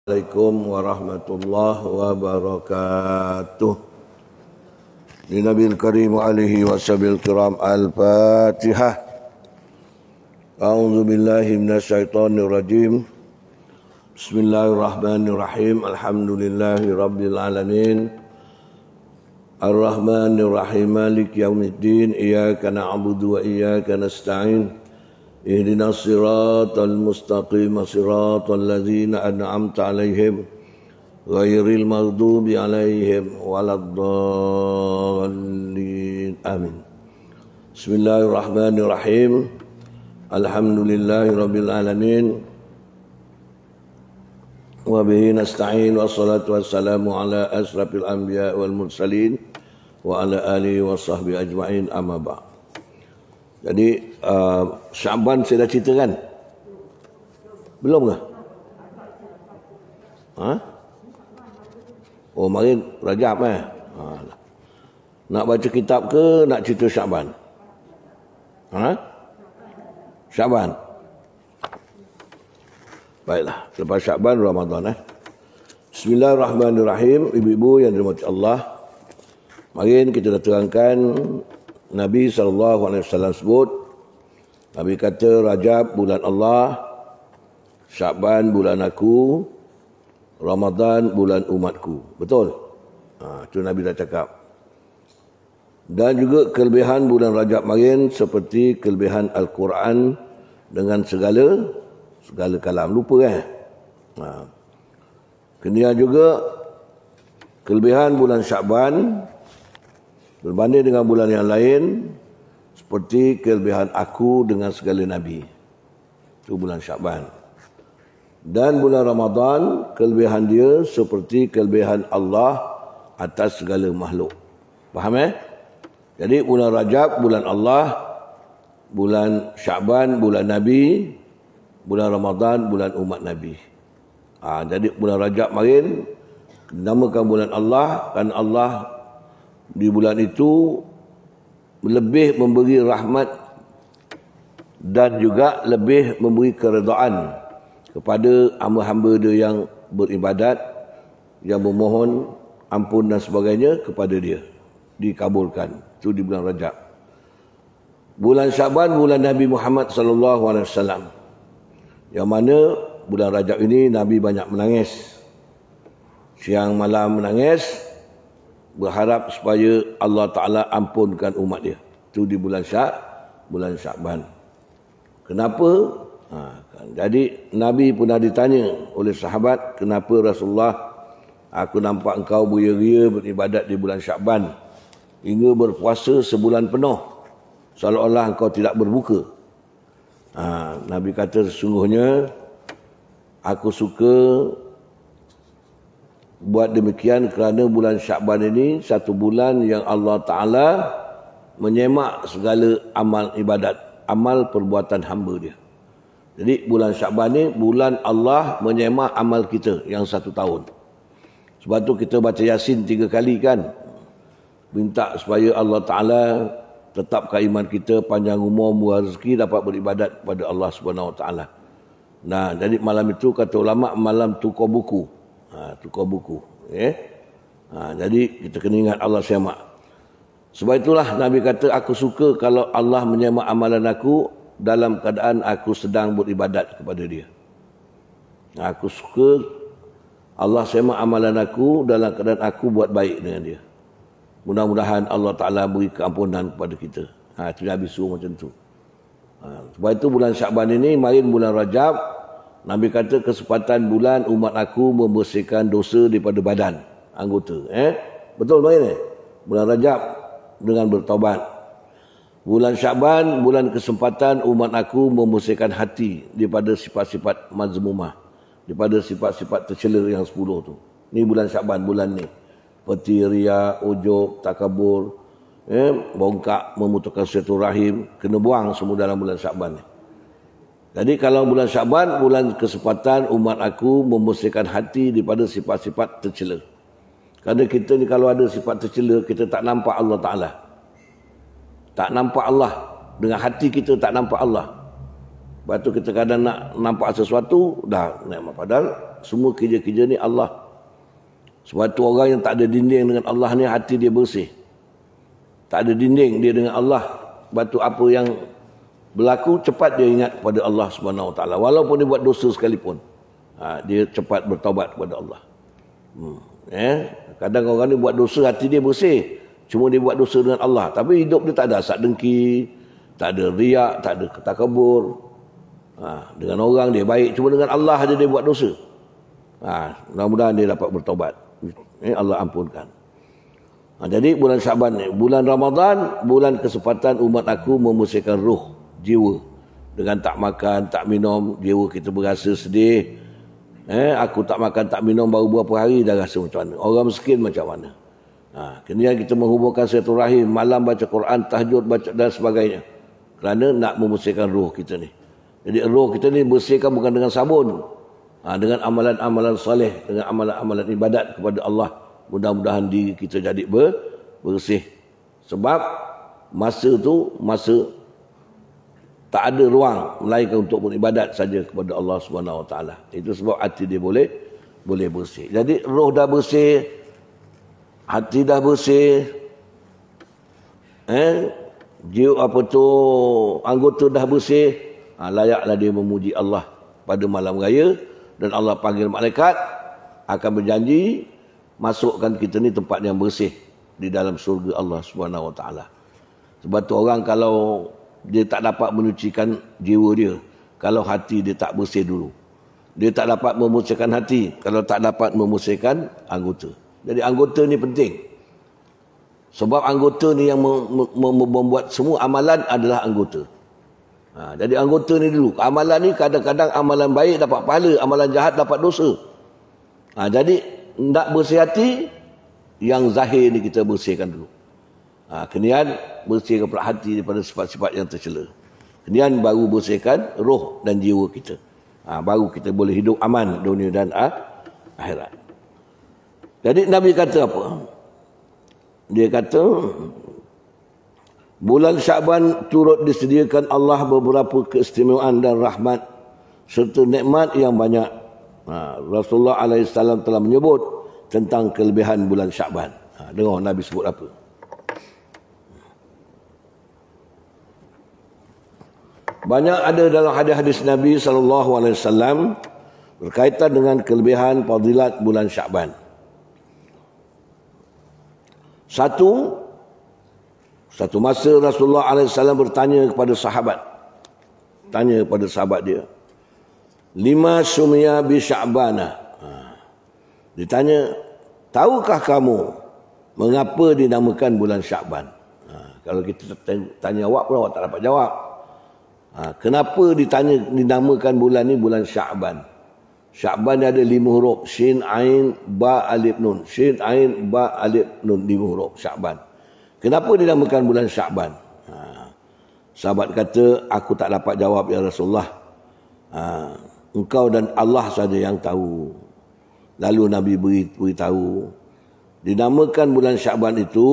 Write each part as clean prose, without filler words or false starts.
Assalamualaikum warahmatullahi wabarakatuh. Li Nabil Karim alihi washabil kiram al-Fatihah. A'udzu billahi minasyaitonir rajim. Bismillahirrahmanirrahim. Alhamdulillahi rabbil alamin. Ar-Rahmanir Rahim. Maliki yaumiddin. Iyyaka na'budu wa iyyaka nasta'in. Ihdinas siratal mustaqim siratal ladzina an'amta 'alaihim ghairil maghdubi 'alaihim waladdallin. Amin. Bismillahirrahmanirrahim. Alhamdulillahirabbil alamin. Wa bihi nasta'in wassalatu wassalamu ala asrafil anbiya wal mursalin wa ala alihi washabbihi ajma'in, amma ba'd. Jadi Syaban saya dah cerita kan? Belum ke? Ha? Oh, mari Rajab Nak baca kitab ke nak cerita Syaban? Ha? Syaban. Baiklah, lepas Syaban Ramadan Bismillahirrahmanirrahim. Ibu-ibu yang dirahmati Allah, mari kita dah terangkan Nabi SAW sebut, Nabi kata Rajab bulan Allah, Syaban bulan aku, Ramadan bulan umatku. Betul? Itu Nabi dah cakap. Dan juga kelebihan bulan Rajab marin seperti kelebihan Al-Quran dengan segala kalam. Lupa Kemudian juga kelebihan bulan Syaban berbanding dengan bulan yang lain seperti kelebihan aku dengan segala Nabi. Itu bulan Syaban. Dan bulan Ramadan kelebihan dia seperti kelebihan Allah atas segala makhluk. Faham Jadi bulan Rajab bulan Allah, bulan Syaban bulan Nabi, bulan Ramadan bulan umat Nabi. Jadi bulan Rajab marin dinamakan bulan Allah kan Allah di bulan itu lebih memberi rahmat dan juga lebih memberi keredaan kepada hamba-hamba dia yang beribadat, yang memohon ampun dan sebagainya kepada dia, dikabulkan. Itu di bulan Rajab. Bulan Syaban bulan Nabi Muhammad sallallahu alaihi wasallam. Yang mana bulan Rajab ini Nabi banyak menangis. Siang malam menangis, berharap supaya Allah Ta'ala ampunkan umat dia. Itu di bulan Syaban. Kenapa? Jadi Nabi pernah ditanya oleh sahabat, kenapa Rasulullah, aku nampak engkau beria-ria beribadat di bulan Syaban hingga berpuasa sebulan penuh, seolah-olah engkau tidak berbuka. Nabi kata, sesungguhnya aku suka buat demikian kerana bulan Syaban ini satu bulan yang Allah Ta'ala menyemak segala amal ibadat, amal perbuatan hamba dia. Jadi bulan Syaban ini bulan Allah menyemak amal kita yang satu tahun. Sebab tu kita baca Yasin 3 kali kan, minta supaya Allah Ta'ala tetapkan iman kita, panjang umur, murah rezeki, dapat beribadat kepada Allah Subhanahu Wa Ta'ala. Nah, jadi malam itu kata ulama malam tukar buku. Tukar buku. Jadi kita kena ingat Allah semak. Sebab itulah Nabi kata, aku suka kalau Allah menyemak amalan aku dalam keadaan aku sedang beribadat kepada dia. Aku suka Allah semak amalan aku dalam keadaan aku buat baik dengan dia. Mudah-mudahan Allah Ta'ala beri keampunan kepada kita. Itu Nabi suruh macam tu. Sebab itu bulan Syaban ini marin bulan Rajab, Nabi kata kesempatan bulan umat aku membersihkan dosa daripada badan, anggota. Betul marin bulan Rajab dengan bertaubat. Bulan Syaban bulan kesempatan umat aku membersihkan hati daripada sifat-sifat mazmumah, daripada sifat-sifat tercela yang 10 tu. Ni bulan Syaban bulan ni. Seperti riya, ujub, takabur, bongkak, memutuskan silaturahim, kena buang semua dalam bulan Syaban ni. Jadi kalau bulan Syaban, bulan kesempatan umat aku membersihkan hati daripada sifat-sifat tercela. Kerana kita ni kalau ada sifat tercela, kita tak nampak Allah Ta'ala. Tak nampak Allah. Dengan hati kita tak nampak Allah. Lepas tu kita kadang nak nampak sesuatu, dah nak. Padahal semua kerja-kerja ni Allah. Sebab tu orang yang tak ada dinding dengan Allah ni hati dia bersih. Tak ada dinding dia dengan Allah. Sebab tu apa yang berlaku cepat dia ingat kepada Allah Subhanahu Wa Taala. Walaupun dia buat dosa sekalipun, dia cepat bertaubat kepada Allah. Kadang orang ni buat dosa hati dia bersih, cuma dia buat dosa dengan Allah. Tapi hidup dia tak ada hasad dengki, tak ada riak, tak ada takabur. Dengan orang dia baik, cuma dengan Allah saja dia buat dosa. Mudah-mudahan dia dapat bertaubat. Allah ampunkan. Jadi bulan Syaban ni, bulan Ramadan, bulan kesempatan umat aku membersihkan roh, jiwa. Dengan tak makan, tak minum, jiwa kita berasa sedih. Aku tak makan, tak minum baru beberapa hari dah rasa macam mana. Orang miskin macam mana. Kemudian kita menghubungkan silaturahim, malam baca Quran, tahajud baca dan sebagainya. Kerana nak membersihkan roh kita ni. Jadi roh kita ni bersihkan bukan dengan sabun. Dengan amalan-amalan soleh, dengan amalan-amalan ibadat kepada Allah. Mudah-mudahan diri kita jadi bersih. Sebab masa tu, masa tak ada ruang melainkan untuk beribadat saja kepada Allah Subhanahu Wa Taala. Itu sebab hati dia boleh bersih. Jadi roh dah bersih, hati dah bersih, anggota dah bersih, layaklah dia memuji Allah pada malam raya. Dan Allah panggil malaikat, akan berjanji masukkan kita ni tempat yang bersih di dalam surga Allah Subhanahu Wa Taala. Sebab tu orang kalau dia tak dapat menyucikan jiwa dia kalau hati dia tak bersih dulu. Dia tak dapat membersihkan hati kalau tak dapat membersihkan anggota. Jadi anggota ni penting. Sebab anggota ni yang membuat semua amalan adalah anggota. Jadi anggota ni dulu. Amalan ni kadang-kadang amalan baik dapat pahala, amalan jahat dapat dosa. Jadi nak bersih hati, yang zahir ni kita bersihkan dulu. Kemudian bersihkan pula hati daripada sifat-sifat yang tercela. Kemudian baru bersihkan roh dan jiwa kita. Baru kita boleh hidup aman dunia dan akhirat. Jadi Nabi kata apa? Dia kata bulan Syaban turut disediakan Allah beberapa keistimewaan dan rahmat serta nikmat yang banyak. Rasulullah alaihissalam telah menyebut tentang kelebihan bulan Syaban. Dengar Nabi sebut apa? Banyak ada dalam hadis-hadis Nabi SAW berkaitan dengan kelebihan fadilat bulan Syaban. Satu masa Rasulullah SAW bertanya kepada sahabat. Tanya kepada sahabat dia. Lima sumya bi Sya'bana. Ditanya, tahukah kamu mengapa dinamakan bulan Syaban? Kalau kita tanya awak pun awak tak dapat jawab. Kenapa dinamakan bulan ni bulan Sya'ban? Sya'ban ada 5 huruf. Shin, Ain, Ba, Alif, Nun. Shin, Ain, Ba, Alif, Nun. 5 huruf. Sya'ban. Kenapa dinamakan bulan Sya'ban? Sahabat kata, aku tak dapat jawab ya Rasulullah. Engkau dan Allah saja yang tahu. Lalu Nabi beritahu. Dinamakan bulan Sya'ban itu,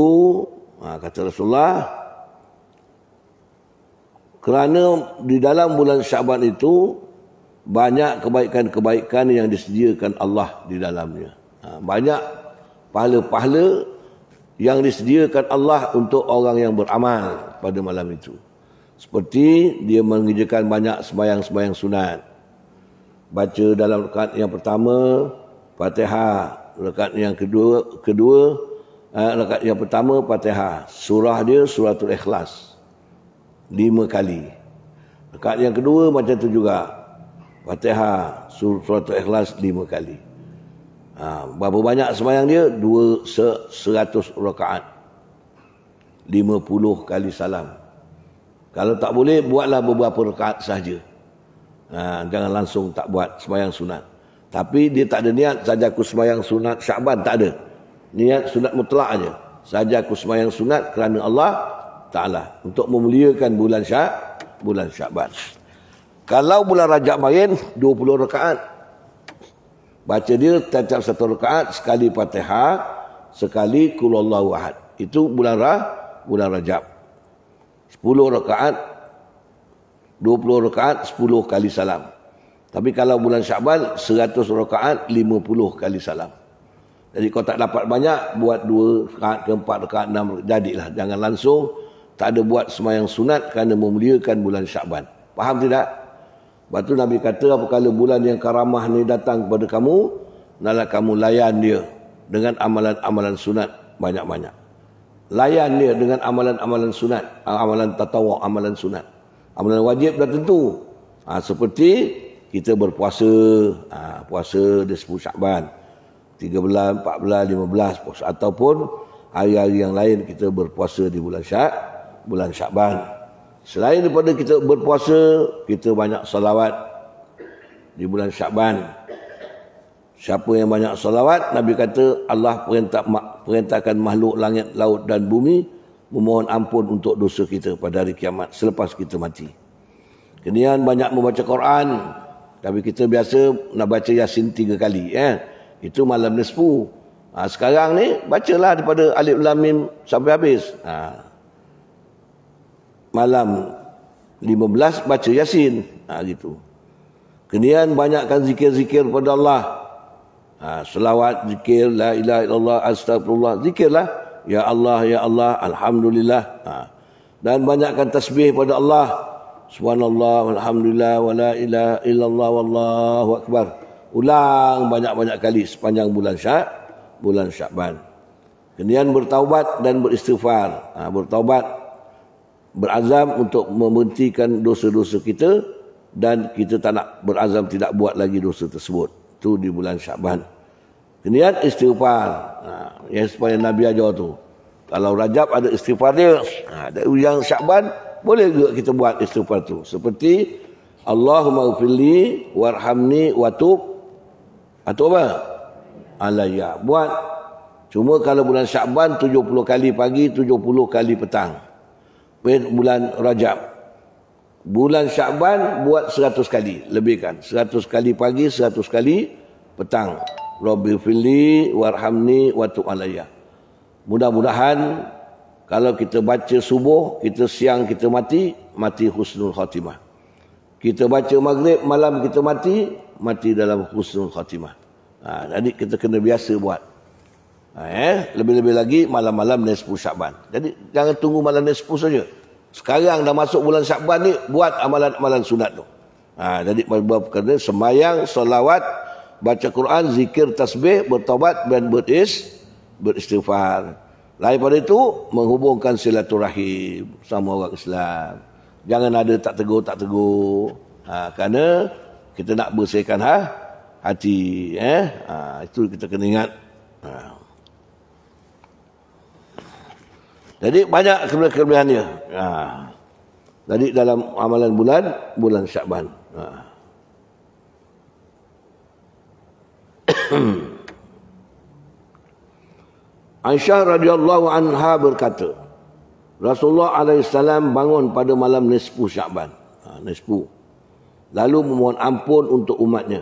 kata Rasulullah, kerana di dalam bulan Syaban itu banyak kebaikan-kebaikan yang disediakan Allah di dalamnya. Banyak pahala-pahala yang disediakan Allah untuk orang yang beramal pada malam itu. Seperti dia mengerjakan banyak sembahyang-sembahyang sunat. Baca dalam rakaat yang pertama Fatihah, rakaat yang kedua rakaat yang pertama Fatihah. Surah dia suratul Ikhlas 5 kali. Rakaat yang kedua macam tu juga. Fatihah, suratul Ikhlas 5 kali. Berapa banyak sembahyang dia? 100 rakaat. 50 kali salam. Kalau tak boleh, buatlah beberapa rakaat sahaja. Jangan langsung tak buat sembahyang sunat. Tapi dia tak ada niat, saja aku sembahyang sunat Syaban, tak ada. Niat sunat mutlak aja. Saja aku sembahyang sunat kerana Allah Ta'ala, untuk memuliakan bulan Syaban. Kalau bulan Rajab main 20 rakaat. Baca dia setiap satu rakaat sekali Fatihah, sekali Qul Huwallahu Ahad. Itu bulan Rajab. 10 rakaat, 20 rakaat, 10 kali salam. Tapi kalau bulan Sya'ban 100 rakaat 50 kali salam. Jadi kau tak dapat banyak, buat 2 rakaat ke 4 rakaat 6 jadilah. Jangan langsung tak ada buat sembahyang sunat kerana memuliakan bulan Sya'ban. Faham tidak? Lepas tu Nabi kata apabila bulan yang karamah ni datang kepada kamu, hendaklah kamu layan dia dengan amalan-amalan sunat banyak-banyak. Layan dia dengan amalan-amalan sunat, amalan tatawuk, amalan sunat. Amalan wajib dah tentu. Seperti kita berpuasa, puasa di 10 Sya'ban, 13, 14, 15 puasa, ataupun hari-hari yang lain kita berpuasa di bulan Sya'ban. Selain daripada kita berpuasa, kita banyak salawat di bulan Sya'ban. Siapa yang banyak salawat, Nabi kata Allah perintahkan makhluk langit, laut dan bumi memohon ampun untuk dosa kita pada hari kiamat selepas kita mati. Kemudian banyak membaca Quran. Tapi kita biasa nak baca Yasin 3 kali. Itu malam nisfu. Sekarang ni bacalah daripada Alif Lam Mim sampai habis. Malam 15 baca Yasin. Gitu. Kemudian banyakkan zikir-zikir pada Allah. Selawat, zikir, la ilaha illallah, astagfirullah. Zikirlah. Ya Allah, ya Allah, alhamdulillah. Dan banyakkan tasbih pada Allah. Subhanallah, alhamdulillah, wa la ilaha illallah, wallahu akbar. Ulang banyak-banyak kali sepanjang bulan Sya'ban. Kemudian bertaubat dan beristighfar. Bertaubat, berazam untuk memberhentikan dosa-dosa kita, dan kita tak nak berazam tidak buat lagi dosa tersebut. Itu di bulan Sya'ban. Kemudian istighfar. Yang supaya Nabi ajar tu. Kalau Rajab ada istighfar dia. Yang Sya'ban boleh juga kita buat istighfar tu. Seperti Allahumma ghfirli warhamni watub atau apa? Alayya. Buat. Cuma kalau bulan Sya'ban 70 kali pagi, 70 kali petang. Bulan Rajab. Bulan Sya'ban buat 100 kali. Lebihkan. 100 kali pagi, 100 kali petang. Rabbi ghfirli warhamni watub alayya. Mudah-mudahan kalau kita baca subuh, kita siang kita mati husnul khatimah. Kita baca maghrib, malam kita mati dalam husnul khatimah. Jadi kita kena biasa buat. Lebih-lebih lagi malam-malam nisfu Sya'ban. Jadi jangan tunggu malam nisfu saja. Sekarang dah masuk bulan Sya'ban ni, buat amalan-amalan sunat tu. Jadi berkata sembahyang, solawat, baca Quran, zikir, tasbih, bertaubat dan beristighfar. Lain pada itu, menghubungkan silaturahim sama orang Islam. Jangan ada tak tegur. Kerana kita nak bersihkan hati. Itu kita kena ingat. Jadi banyak kelebihan dia. Jadi dalam amalan bulan Sya'ban. Aisyah radhiyallahu anha berkata, Rasulullah alaihissalam bangun pada malam nisfu Sya'ban. Nisfu. Lalu memohon ampun untuk umatnya.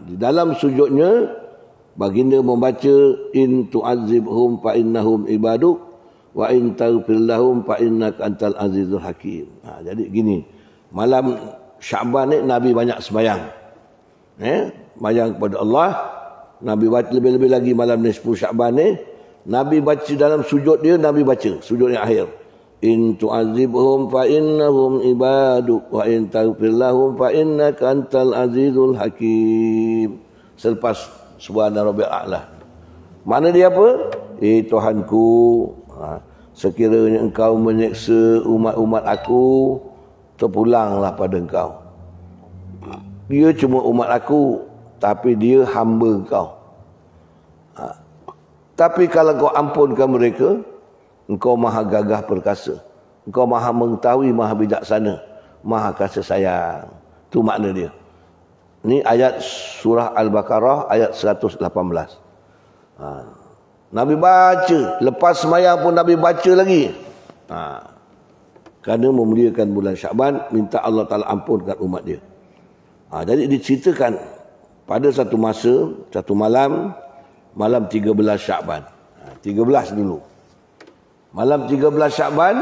Di dalam sujudnya, baginda membaca, In tu'azibhum fa innahum ibaduk, wa in taghfir lahum fa innaka antal azizul hakim. Jadi gini, malam Sya'ban ni Nabi banyak sembahyang. Sembahyang kepada Allah. Nabi baca lebih-lebih lagi malam nisfu Sya'ban ni, Nabi baca dalam sujud dia, Nabi baca sujud yang akhir, In tu'azibhum fa innahum ibaduk wa in taghfir lahum fa innaka antal azizul hakim. Selepas subhana rabbil a'la. Mana dia apa? Tuhanku, sekiranya engkau menyeksa umat-umat aku, terpulanglah pada engkau. Dia cuma umat aku, tapi dia hamba engkau. Tapi kalau kau ampunkan mereka, engkau maha gagah perkasa. Engkau maha mengetahui, maha bijaksana, maha kasih sayang. Itu makna dia. Ini ayat surah Al-Baqarah ayat 118. Nabi baca. Lepas sembahyang pun Nabi baca lagi. Kerana memuliakan bulan Sya'ban, minta Allah Ta'ala ampunkan umat dia. Jadi diceritakan pada satu masa, satu malam 13 Sya'ban. 13 dulu. Malam 13 Sya'ban,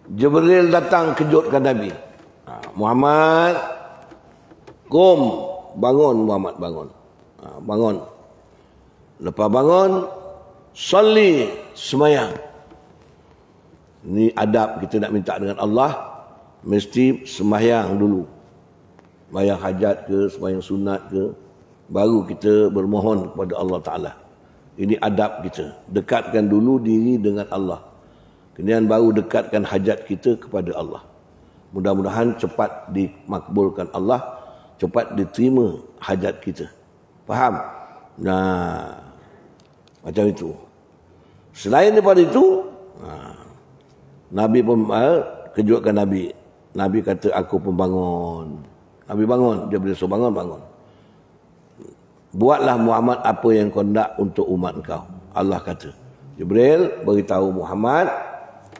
Jibril datang kejutkan Nabi. Muhammad, kum, bangun Muhammad, bangun. Bangun. Lepas bangun, salli, semayang. Ini adab kita nak minta dengan Allah, mesti semayang dulu. Semayang hajat ke, semayang sunat ke, baru kita bermohon kepada Allah Ta'ala. Ini adab kita. Dekatkan dulu diri dengan Allah. Kemudian baru dekatkan hajat kita kepada Allah. Mudah-mudahan cepat dimakbulkan Allah, cepat diterima hajat kita. Faham? Nah, macam itu. Selain daripada itu, Nabi pun kejutkan Nabi. Nabi kata, aku pun bangun. Nabi bangun, dia berisuh bangun. Buatlah Muhammad apa yang kau nak untuk umat kau. Allah kata. Jibril beritahu Muhammad,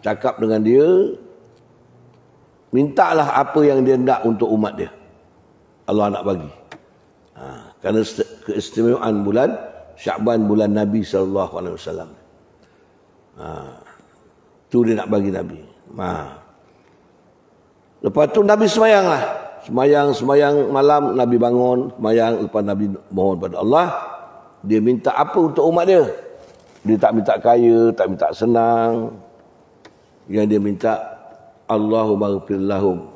cakap dengan dia, mintalah apa yang dia nak untuk umat dia. Allah nak bagi. Kerana keistimewaan bulan Syakban, bulan Nabi SAW. Tu dia nak bagi Nabi. Lepas tu Nabi semayang lah. Semayang malam, Nabi bangun, semayang, lepas Nabi mohon pada Allah. Dia minta apa untuk umat dia? Dia tak minta kaya, tak minta senang. Yang dia minta, Allahumma ghfir lahum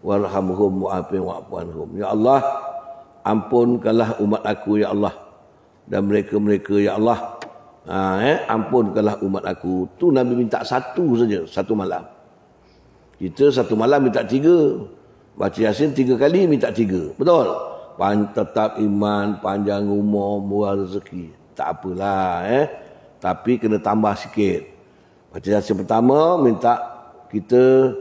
warhamhum wa'afihim wa'fu anhum. Ya Allah, ampunkanlah umat aku, ya Allah. Dan mereka-mereka, ya Allah. Ampunkanlah umat aku. Tu Nabi minta satu saja, satu malam. Kita satu malam minta 3. Baca Yasin 3 kali, minta 3. Betul? Tetap iman, panjang umur, murah rezeki. Tak apalah. Tapi kena tambah sikit. Baca Yasin pertama, minta kita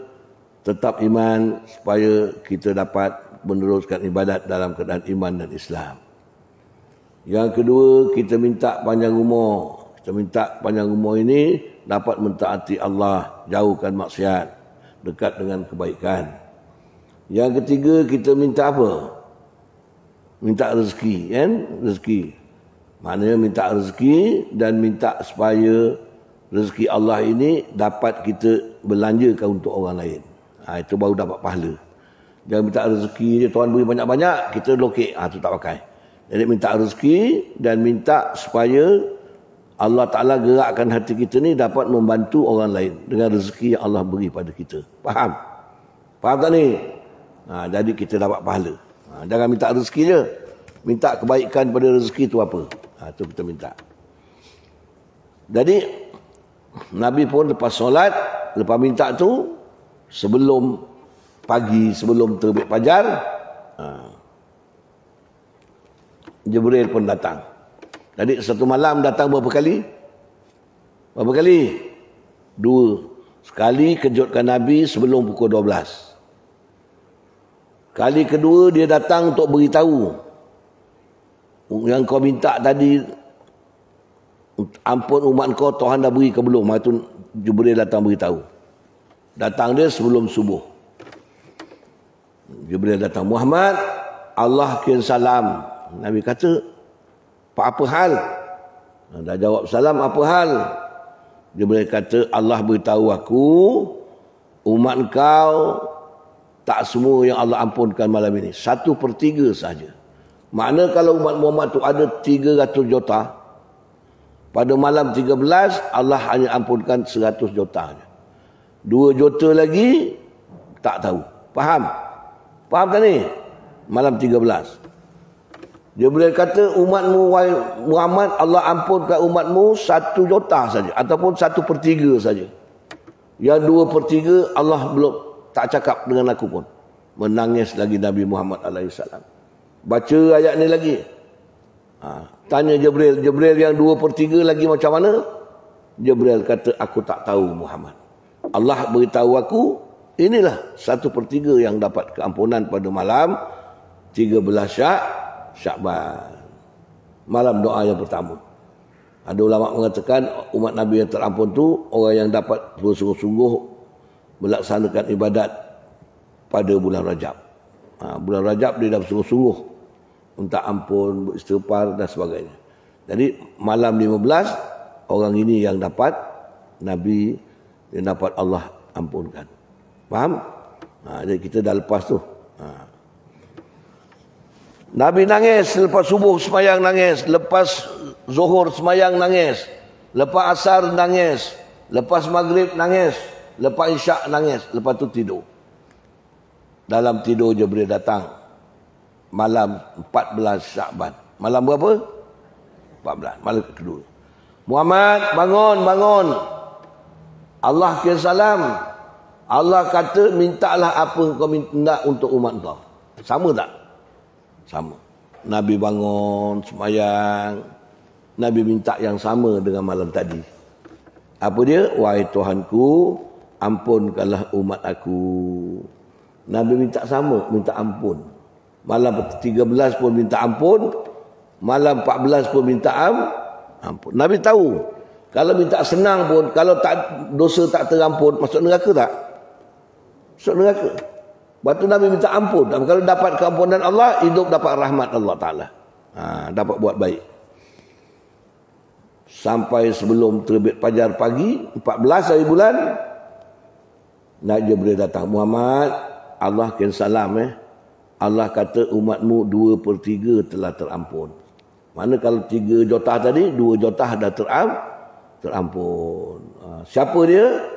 tetap iman supaya kita dapat meneruskan ibadat dalam keadaan iman dan Islam. Yang kedua, kita minta panjang umur. Kita minta panjang umur ini dapat mentaati Allah, jauhkan maksiat, dekat dengan kebaikan. Yang ketiga, kita minta apa? Minta rezeki, kan? Rezeki. Maknanya minta rezeki dan minta supaya rezeki Allah ini dapat kita belanjakan untuk orang lain. Itu baru dapat pahala. Jangan minta rezeki dia, Tuhan beri banyak-banyak, kita lokek, itu tak pakai. Jadi minta rezeki dan minta supaya Allah Ta'ala gerakkan hati kita ni dapat membantu orang lain dengan rezeki yang Allah beri pada kita. Faham? Faham tak ni? Jadi kita dapat pahala. Jangan minta rezeki je. Minta kebaikan pada rezeki tu apa? Itu kita minta. Jadi Nabi pun lepas solat, lepas minta tu, sebelum pagi, sebelum terbit fajar, Jibril pun datang. Jadi satu malam datang berapa kali? Berapa kali? 2. Sekali kejutkan Nabi sebelum pukul 12. Kali kedua dia datang untuk beritahu, yang kau minta tadi, ampun umat kau, Tuhan dah beri ke belum? Itu Jibril datang beritahu. Datang dia sebelum subuh. Jibril datang, Muhammad, Allah kirim salam. Nabi kata, apa hal? Dah jawab salam, apa hal? Jibril kata, Allah beritahu aku, umat kau tak semua yang Allah ampunkan malam ini. 1/3 saja. Makna kalau umat Muhammad tu ada 300 juta, pada malam 13 Allah hanya ampunkan 100 juta. 2 juta lagi tak tahu. Faham? Faham tak ni? Malam 13. Jibril kata, umatmu Muhammad, Allah ampunkan umatmu 1 juta saja, ataupun 1/3 saja. Yang 2/3 Allah belum tak cakap dengan aku pun. Menangis lagi Nabi Muhammad alaihissalam. Baca ayat ni lagi. Tanya Jibril yang 2/3 lagi macam mana? Jibril kata, aku tak tahu Muhammad. Allah beritahu aku, inilah 1/3 yang dapat keampunan pada malam 13 Syakban. Malam doa yang pertama. Ada ulama mengatakan umat Nabi yang terampun tu orang yang dapat bersungguh-sungguh melaksanakan ibadat pada bulan Rajab. Bulan Rajab dia dah bersungguh-sungguh minta ampun, beristighfar dan sebagainya. Jadi malam 15 orang ini yang dapat Nabi, yang dapat Allah ampunkan. Faham? Jadi kita dah lepas tu. Nabi nangis lepas subuh semayang nangis, lepas zuhur semayang nangis, lepas asar nangis, lepas maghrib nangis, lepas isyak nangis, lepas tu tidur. Dalam tidur Jibril datang malam 14 Syakban. Malam berapa? 14, malam kedua. Muhammad, bangun. Allah kirim salam. Allah kata, mintalah apa kau minta untuk umat kau. Sama tak? Sama. Nabi bangun, semayang. Nabi minta yang sama dengan malam tadi. Apa dia? Wahai Tuhanku, ampunkanlah umat aku. Nabi minta sama, minta ampun. Malam 13 pun minta ampun. Malam 14 pun minta ampun. Nabi tahu, kalau minta senang pun, kalau tak dosa tak terampun, masuk neraka tak? Masuk neraka. Lepas tu Nabi minta ampun. Dan kalau dapat keampunan Allah, hidup dapat rahmat Allah Ta'ala. Dapat buat baik. Sampai sebelum terbit fajar pagi, 14 hari bulan, Nabi Jibril datang. Muhammad, Allah kirim salam. Allah kata umatmu 2/3 telah terampun. Mana kalau 3 jotah tadi, 2 jotah dah terampun. Siapa dia?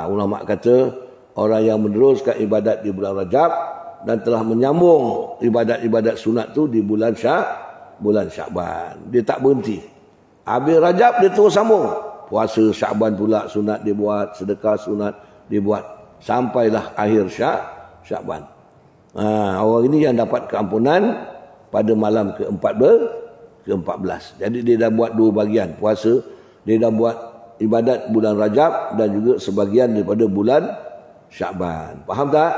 Ulama kata, orang yang meneruskan ibadat di bulan Rajab dan telah menyambung ibadat-ibadat sunat tu di bulan Syakban. Dia tak berhenti. Habis Rajab dia terus sambung. Puasa Syakban pula sunat dia buat, sedekah sunat dia buat. Sampailah akhir Syakban. Orang ini yang dapat keampunan pada malam ke-14. Jadi dia dah buat 2 bahagian. Puasa, dia dah buat ibadat bulan Rajab dan juga sebahagian daripada bulan Syakban. Faham tak?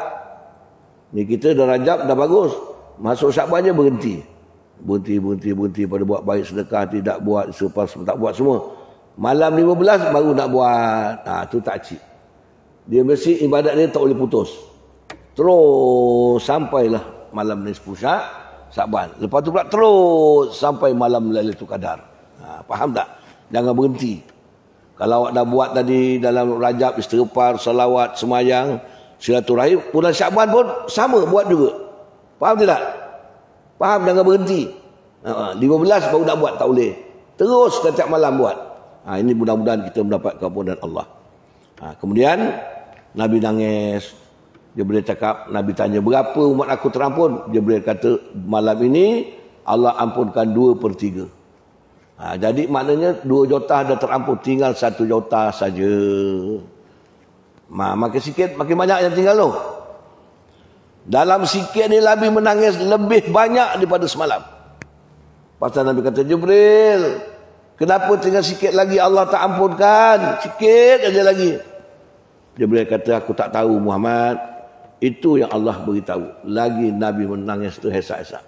Ni kita dah Rajab dah bagus. Masuk Syakban je berhenti. Berhenti pada buat baik, sedekah tidak buat, selepas tak buat semua. Malam 15 baru nak buat. Tu tak cik. Dia mesti ibadat dia tak boleh putus. Terus sampailah malam nisfu Syakban. Lepas tu pula terus sampai malam Lailatul Qadar. Faham tak? Jangan berhenti. Kalau awak dah buat tadi dalam Rajab, istighfar, salawat, semayang, silaturahim, bulan Syakban pun sama buat juga. Faham tidak? Faham, jangan berhenti. 15 baru nak buat, tak boleh. Terus setiap malam buat. Ini mudah-mudahan kita mendapat keampunan Allah. Kemudian Nabi nangis. Jibril cakap, Nabi tanya, berapa umat aku terampun? Jibril kata, malam ini Allah ampunkan 2/3. Jadi maknanya 2 jotah dah terampun, tinggal 1 jotah saja. Makin sikit, makin banyak yang tinggal loh. Dalam sikit ni Nabi menangis lebih banyak daripada semalam. Pasal Nabi kata, Jibril, kenapa tinggal sikit lagi Allah tak ampunkan? Sikit aja lagi. Jibril kata, aku tak tahu Muhammad. Itu yang Allah beritahu. Lagi Nabi menangis terhesak-hesak.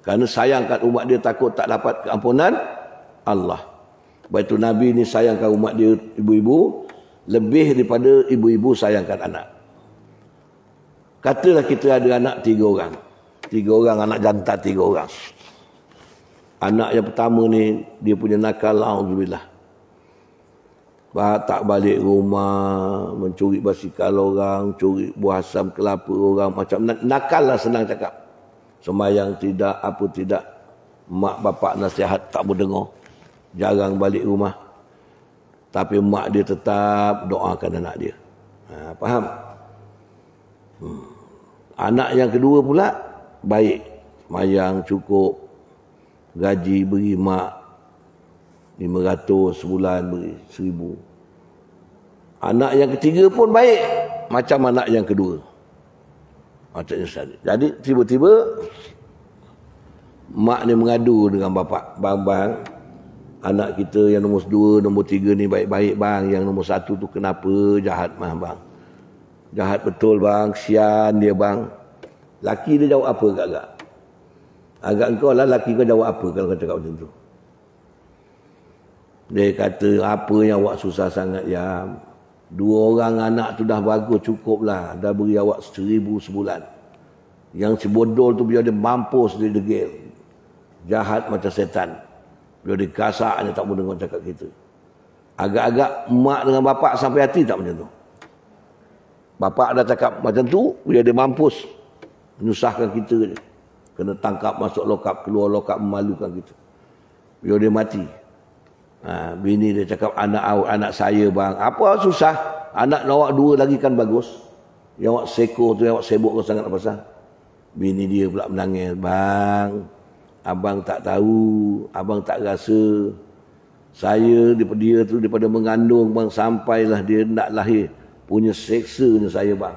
Kerana sayangkan umat dia, takut tak dapat keampunan Allah. Sebab itu Nabi ni sayangkan umat dia, ibu-ibu, lebih daripada ibu-ibu sayangkan anak. Katalah kita ada anak 3 orang. 3 orang anak jantan 3 orang. Anak yang pertama ni dia punya nakal, alhamdulillah. Tak balik rumah, mencuri basikal orang, curi buah asam kelapa orang, macam nakal lah, senang cakap. Sembahyang tidak, apa tidak. Mak bapak nasihat tak berdengar. Jarang balik rumah. Tapi mak dia tetap doakan anak dia. Faham? Anak yang kedua pula baik. Sembahyang cukup. Gaji beri mak 500 sebulan, beri 1000. Anak yang ketiga pun baik macam anak yang kedua. Jadi tiba-tiba mak ni mengadu dengan bapak, bang, anak kita yang nombor 2, nombor 3 ni baik-baik bang, yang nombor 1 tu kenapa jahat bang? Jahat betul bang, kesian dia bang. Laki dia jawab apa agak-agak? Agak engkau lah, laki kau jawab apa kalau kau cakap macam tu? Dia kata, apa yang awak susah sangat ya? 2 orang anak tu dah bagus, cukup lah. Dah beri awak 1000 sebulan. Yang si bodol tu biar dia mampus, dia degil. Jahat macam setan. Biar dia kasar, dia tak mau dengar cakap kita. Agak-agak mak dengan bapak sampai hati tak macam tu? Bapak dah cakap macam tu, dia mampus menyusahkan kita je. Kena tangkap, masuk lokap, keluar lokap, memalukan kita. Biar dia mati. Bini dia cakap, anak saya bang. Apa susah? Anak awak 2 lagi kan bagus. Yang awak seko tu, yang awak sibuk sangat apa pasal? Bini dia pula menangis. Bang, abang tak tahu, abang tak rasa. Saya dia tu daripada mengandung bang, sampailah dia nak lahir. Punya seksanya saya bang.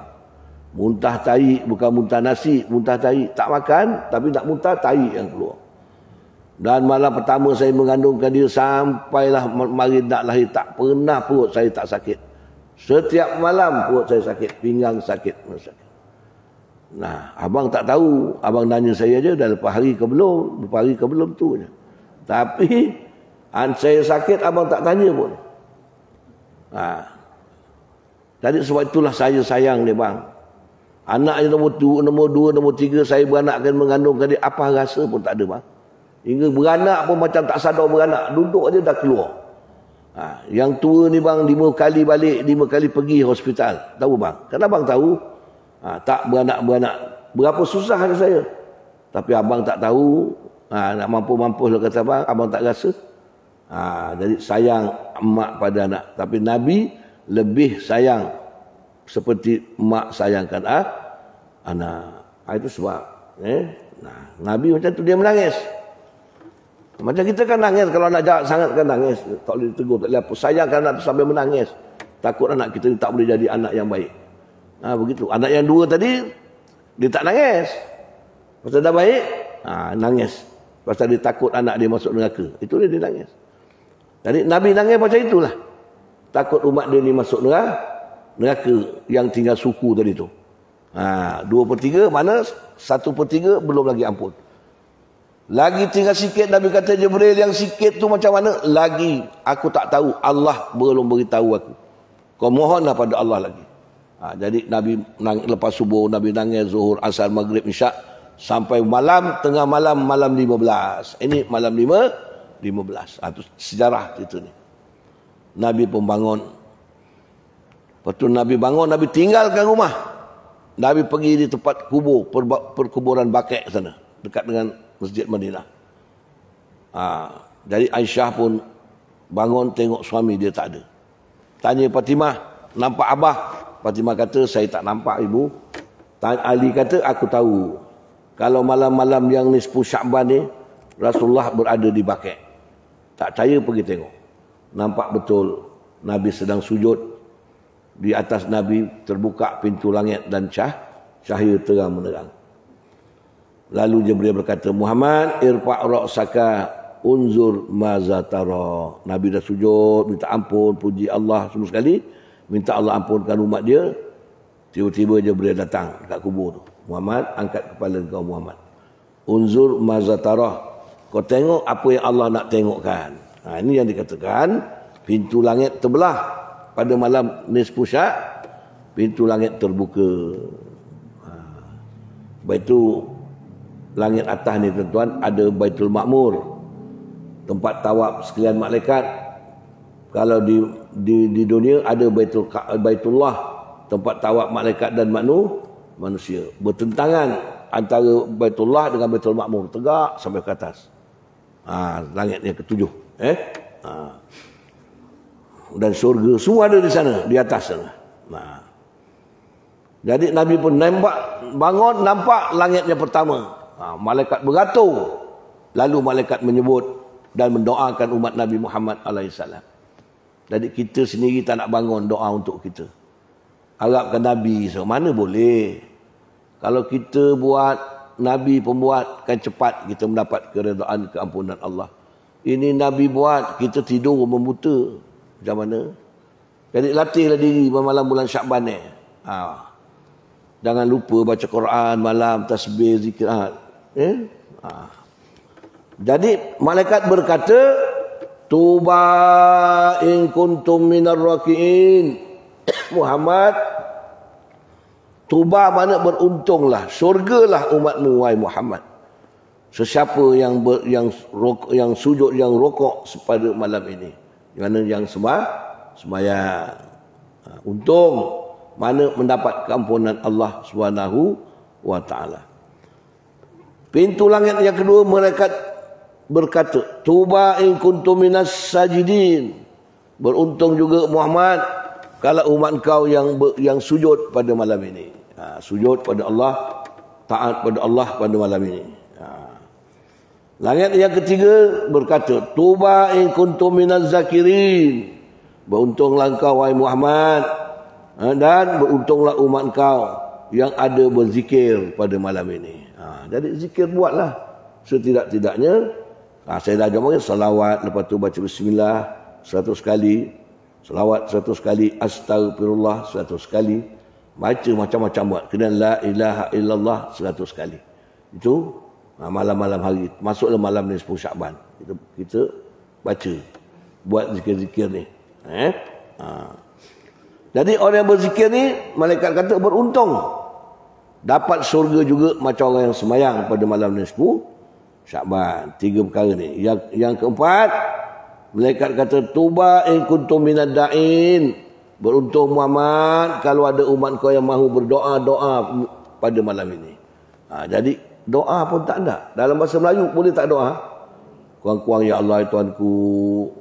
Muntah tahi, bukan muntah nasi, muntah tahi. Tak makan, tapi nak muntah tahi yang keluar. Dan malam pertama saya mengandungkan dia, sampailah mari nak lahir, tak pernah perut saya tak sakit. Setiap malam perut saya sakit, pinggang sakit. Nah, abang tak tahu. Abang nanya saya je, dah lepas hari ke belum? Lepas hari ke belum tu je. Tapi, saya sakit, abang tak tanya pun. Jadi sebab itulah saya sayang dia bang. Anak yang nombor 2, nombor 3, saya beranakkan mengandungkan dia, apa rasa pun tak ada bang. Hingga beranak pun macam tak sadar beranak. Duduk aja dah keluar. Yang tua ni bang 5 kali balik, 5 kali pergi hospital. Tahu bang? Kenapa bang tahu? Tak beranak. Berapa susah ada saya. Tapi abang tak tahu. Nak mampu-mampu lah kata abang tak rasa. Jadi sayang emak pada anak. Tapi Nabi lebih sayang seperti emak sayangkan anak. Itu sebab. Nabi macam tu dia menangis. Macam kita kan nangis kalau nak jahat sangat kan nangis. Tak boleh ditegur, tak boleh apa. Sayangkan anak tu sampai menangis. Takut anak kita tak boleh jadi anak yang baik. Begitu. Anak yang 2 tadi dia tak nangis. Pasal dah baik, nangis. Pasal dia takut anak dia masuk neraka. Itu dia nangis. Jadi Nabi nangis macam itulah. Takut umat dia ni masuk neraka yang tinggal suku tadi tu. 2/3 mana? 1/3 belum lagi ampun. Lagi tinggal sikit, Nabi kata Jibril, yang sikit tu macam mana? Lagi aku tak tahu, Allah belum beritahu aku. Kau mohonlah pada Allah lagi. Jadi Nabi lepas subuh, Nabi nangis, zuhur, asar, maghrib, isyak, sampai malam, tengah malam, malam 15. Ini malam 15. Itu sejarah itu ni. Nabi pun bangun. Lepas tu Nabi bangun, Nabi tinggalkan rumah. Nabi pergi di tempat kubur, perkuburan Baqi' sana, dekat dengan Masjid Madinah. Jadi Aisyah pun bangun tengok suami dia tak ada. Tanya Fatimah, nampak abah? Fatimah kata, saya tak nampak ibu. Ali kata, aku tahu. Kalau malam-malam yang nisfu Sya'ban ni, Rasulullah berada di Baqi'. Tak percaya pergi tengok. Nampak betul Nabi sedang sujud. Di atas Nabi terbuka pintu langit dan cahaya terang menerang. Lalu Jibril berkata, Muhammad, irfa' ra'saka unzur maza tara. Nabi dah sujud, minta ampun, puji Allah semua sekali, minta Allah ampunkan umat dia. Tiba-tiba Jibril datang dekat kubur tu. Muhammad, angkat kepala kau Muhammad. Unzur maza tara. Kau tengok apa yang Allah nak tengokkan. Ini yang dikatakan pintu langit terbelah pada malam nisfu Sya', pintu langit terbuka. Baitu langit atas ni tuan-tuan ada Baitul Ma'mur, tempat tawaf sekalian malaikat. Kalau di dunia ada Baitullah, tempat tawaf malaikat dan manusia. Bertentangan antara Baitullah dengan Baitul Ma'mur, tegak sampai ke atas. Langit yang ke-7. Dan syurga semua ada di sana, di atas sana. Jadi Nabi pun bangun, nampak langitnya pertama. Malaikat beratur. Lalu malaikat menyebut dan mendoakan umat Nabi Muhammad alaihissalam. Jadi kita sendiri tak nak bangun doa untuk kita. Harapkan Nabi, so mana boleh. Kalau kita buat, Nabi pembuat, kan cepat kita mendapat keredaan, keampunan Allah. Ini Nabi buat, kita tidur membuta. Macam mana? Jadi latihlah diri malam bulan Sya'ban ni. Jangan lupa baca Quran malam, tasbih, zikir. Jadi malaikat berkata, tuba in kuntum minar rakiin. Muhammad, tuba mana beruntunglah, syurgalah umatmu wahai Muhammad. Sesiapa yang sujud, yang rokok pada malam ini, mana yang sembahyang, untung. mana mendapat keampunan Allah Subhanahu wa taala. Pintu langit yang kedua, malaikat berkata, tuba in kuntum minas sajidin. Beruntung juga Muhammad kalau umat kau yang sujud pada malam ini. Sujud pada Allah, taat pada Allah pada malam ini. Langit yang ketiga berkata, tuba in kuntum minaz zakirin. Beruntunglah engkau wahai Muhammad, dan beruntunglah umat kau yang ada berzikir pada malam ini. Jadi zikir buatlah setidak-tidaknya. Saya dah jawab salawat, lepas tu baca bismillah 100 kali, salawat 100 kali, astagfirullah 100 kali, baca macam-macam buat. Kena la ilaha illallah 100 kali. Itu malam-malam hari. Masuklah malam ni 10 Syakban. Kita baca, buat zikir-zikir ni. Jadi orang yang berzikir ni, malaikat kata beruntung. Dapat syurga juga macam orang yang semayang pada malam ni 10 Syakban. 3 perkara ni. Yang keempat, malaikat kata tuba in kuntum minad da'in. Beruntung Muhammad kalau ada umat kau yang mahu berdoa-doa pada malam ini. Jadi doa pun tak ada. Dalam bahasa Melayu boleh tak doa? Kurang-kurang, ya Allah Tuanku,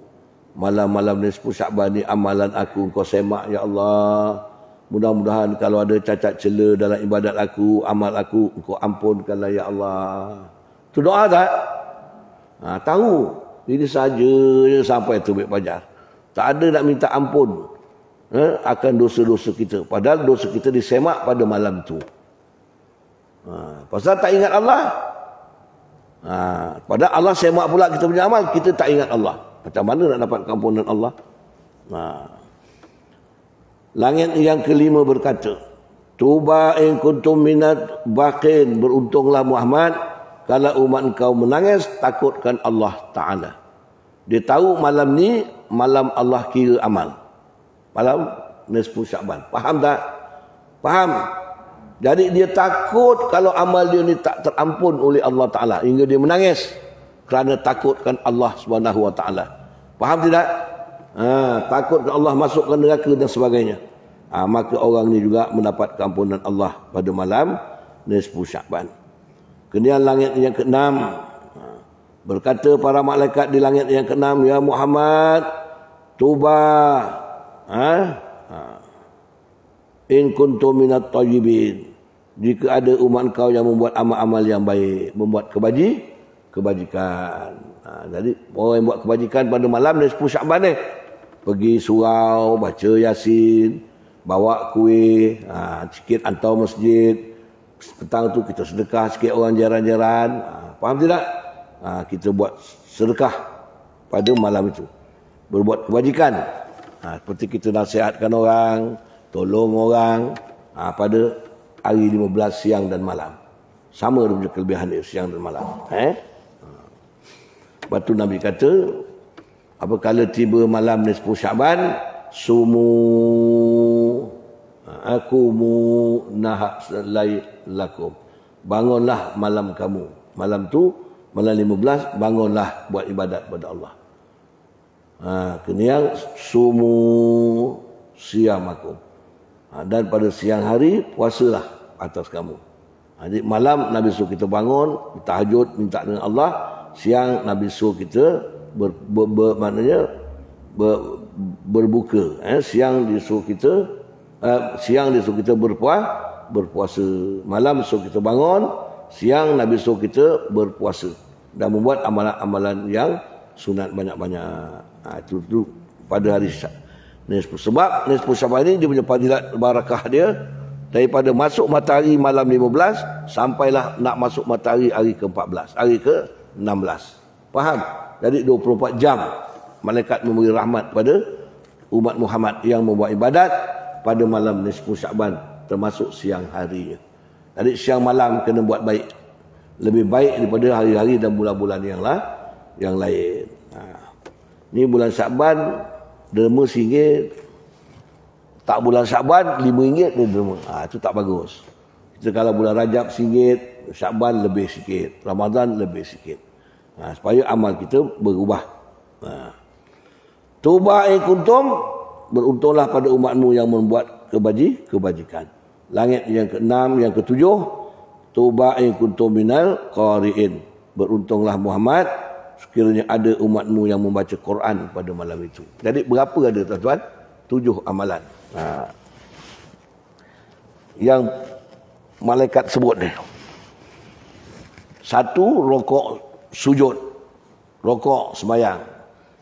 malam-malam ni 10 Syakban ni amalan aku kau semak ya Allah. Mudah-mudahan kalau ada cacat cela dalam ibadat aku, amal aku, engkau ampunkanlah ya Allah. Tu doa tak? Tahu. Ini saja sampai terbit fajar. Tak ada nak minta ampun akan dosa-dosa kita. Padahal dosa kita disemak pada malam tu. Pasal tak ingat Allah. Padahal Allah semak pula kita punya amal, kita tak ingat Allah. Macam mana nak dapat keampunan Allah? Langit yang kelima berkata, tuba in kuntum minat baqin. Beruntunglah Muhammad kalau umat kau menangis takutkan Allah Ta'ala. Dia tahu malam ni malam Allah kira amal. Malam 10 Syakban. Faham tak? Faham? Jadi dia takut kalau amal dia ni tak terampun oleh Allah Ta'ala, hingga dia menangis kerana takutkan Allah Subhanahu wa Ta'ala. Faham tidak? Takut Allah masukkan neraka dan sebagainya. Maka orang ni juga mendapat keampunan Allah pada malam 10 Syakban. Kemudian langit yang keenam, berkata para malaikat di langit yang keenam, ya Muhammad, tuba in kuntum minat tayyibin. Jika ada umat kau yang membuat amal-amal yang baik, membuat kebajikan. Jadi orang yang buat kebajikan pada malam 10 Syakban ni, pergi surau, baca Yasin, bawa kuih, sikit hantar masjid. Petang tu kita sedekah sikit orang jaran-jaran. Faham tidak? Kita buat sedekah pada malam itu. Berbuat kebajikan. Seperti kita nasihatkan orang, tolong orang pada hari 15 siang dan malam. Sama dengan kelebihan dia siang dan malam. Lepas tu Nabi kata, apabila tiba malam 10 Syakban, sumu akumu nahak lakum. Bangunlah malam kamu. Malam tu, malam 15, bangunlah buat ibadat pada Allah. Kemudian sumu siyamakum. Dan pada siang hari, puasalah atas kamu. Jadi malam Nabi suruh kita bangun, tahajud, minta dengan Allah. Siang Nabi suruh kita berbuka. Siang disuruh kita berpuasa. Malam suruh kita bangun, siang Nabi suruh kita berpuasa dan membuat amalan-amalan yang sunat banyak-banyak. Itu pada hari sebab 10 Syakban ini dia punya fadilat barakah dia daripada masuk matahari malam 15 sampailah nak masuk matahari hari ke-14, hari ke-16. Faham? Jadi 24 jam malaikat memberi rahmat pada umat Muhammad yang membuat ibadat pada malam 10 Syakban, termasuk siang hari. Jadi siang malam kena buat baik. Lebih baik daripada hari-hari dan bulan-bulan yang lain. Ni bulan Syakban derma RM1. Tak bulan Syakban RM5 ni derma. Itu tak bagus. Kita kalau bulan Rajab RM1, Syakban lebih sikit, Ramadan lebih sikit. Supaya amal kita berubah. Tuba in kuntum, beruntunglah pada umatmu yang membuat kebajikan. Langit yang keenam, yang ketujuh, tuba in kuntum minal qari'in. Beruntunglah Muhammad sekiranya ada umatmu yang membaca Quran pada malam itu. Jadi berapa ada tuan-tuan? 7 amalan. Yang malaikat sebut ni. 1, rokok sujud. Rokok sembahyang.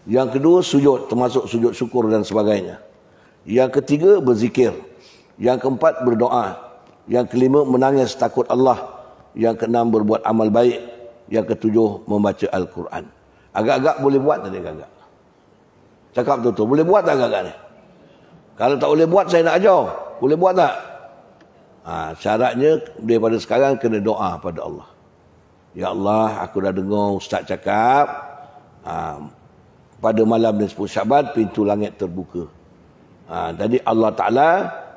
Yang kedua sujud, termasuk sujud syukur dan sebagainya. Yang ketiga berzikir. Yang keempat berdoa. Yang kelima menangis takut Allah. Yang keenam berbuat amal baik. Yang ketujuh membaca Al-Quran. Agak-agak boleh buat tadi agak-agak. Cakap betul-betul. Boleh buat tak agak-agak ni? Kalau tak boleh buat saya nak ajar. Boleh buat tak? Syaratnya daripada sekarang kena doa pada Allah. Ya Allah, aku dah dengar Ustaz cakap pada malam 10 Syaban pintu langit terbuka. Jadi Allah Ta'ala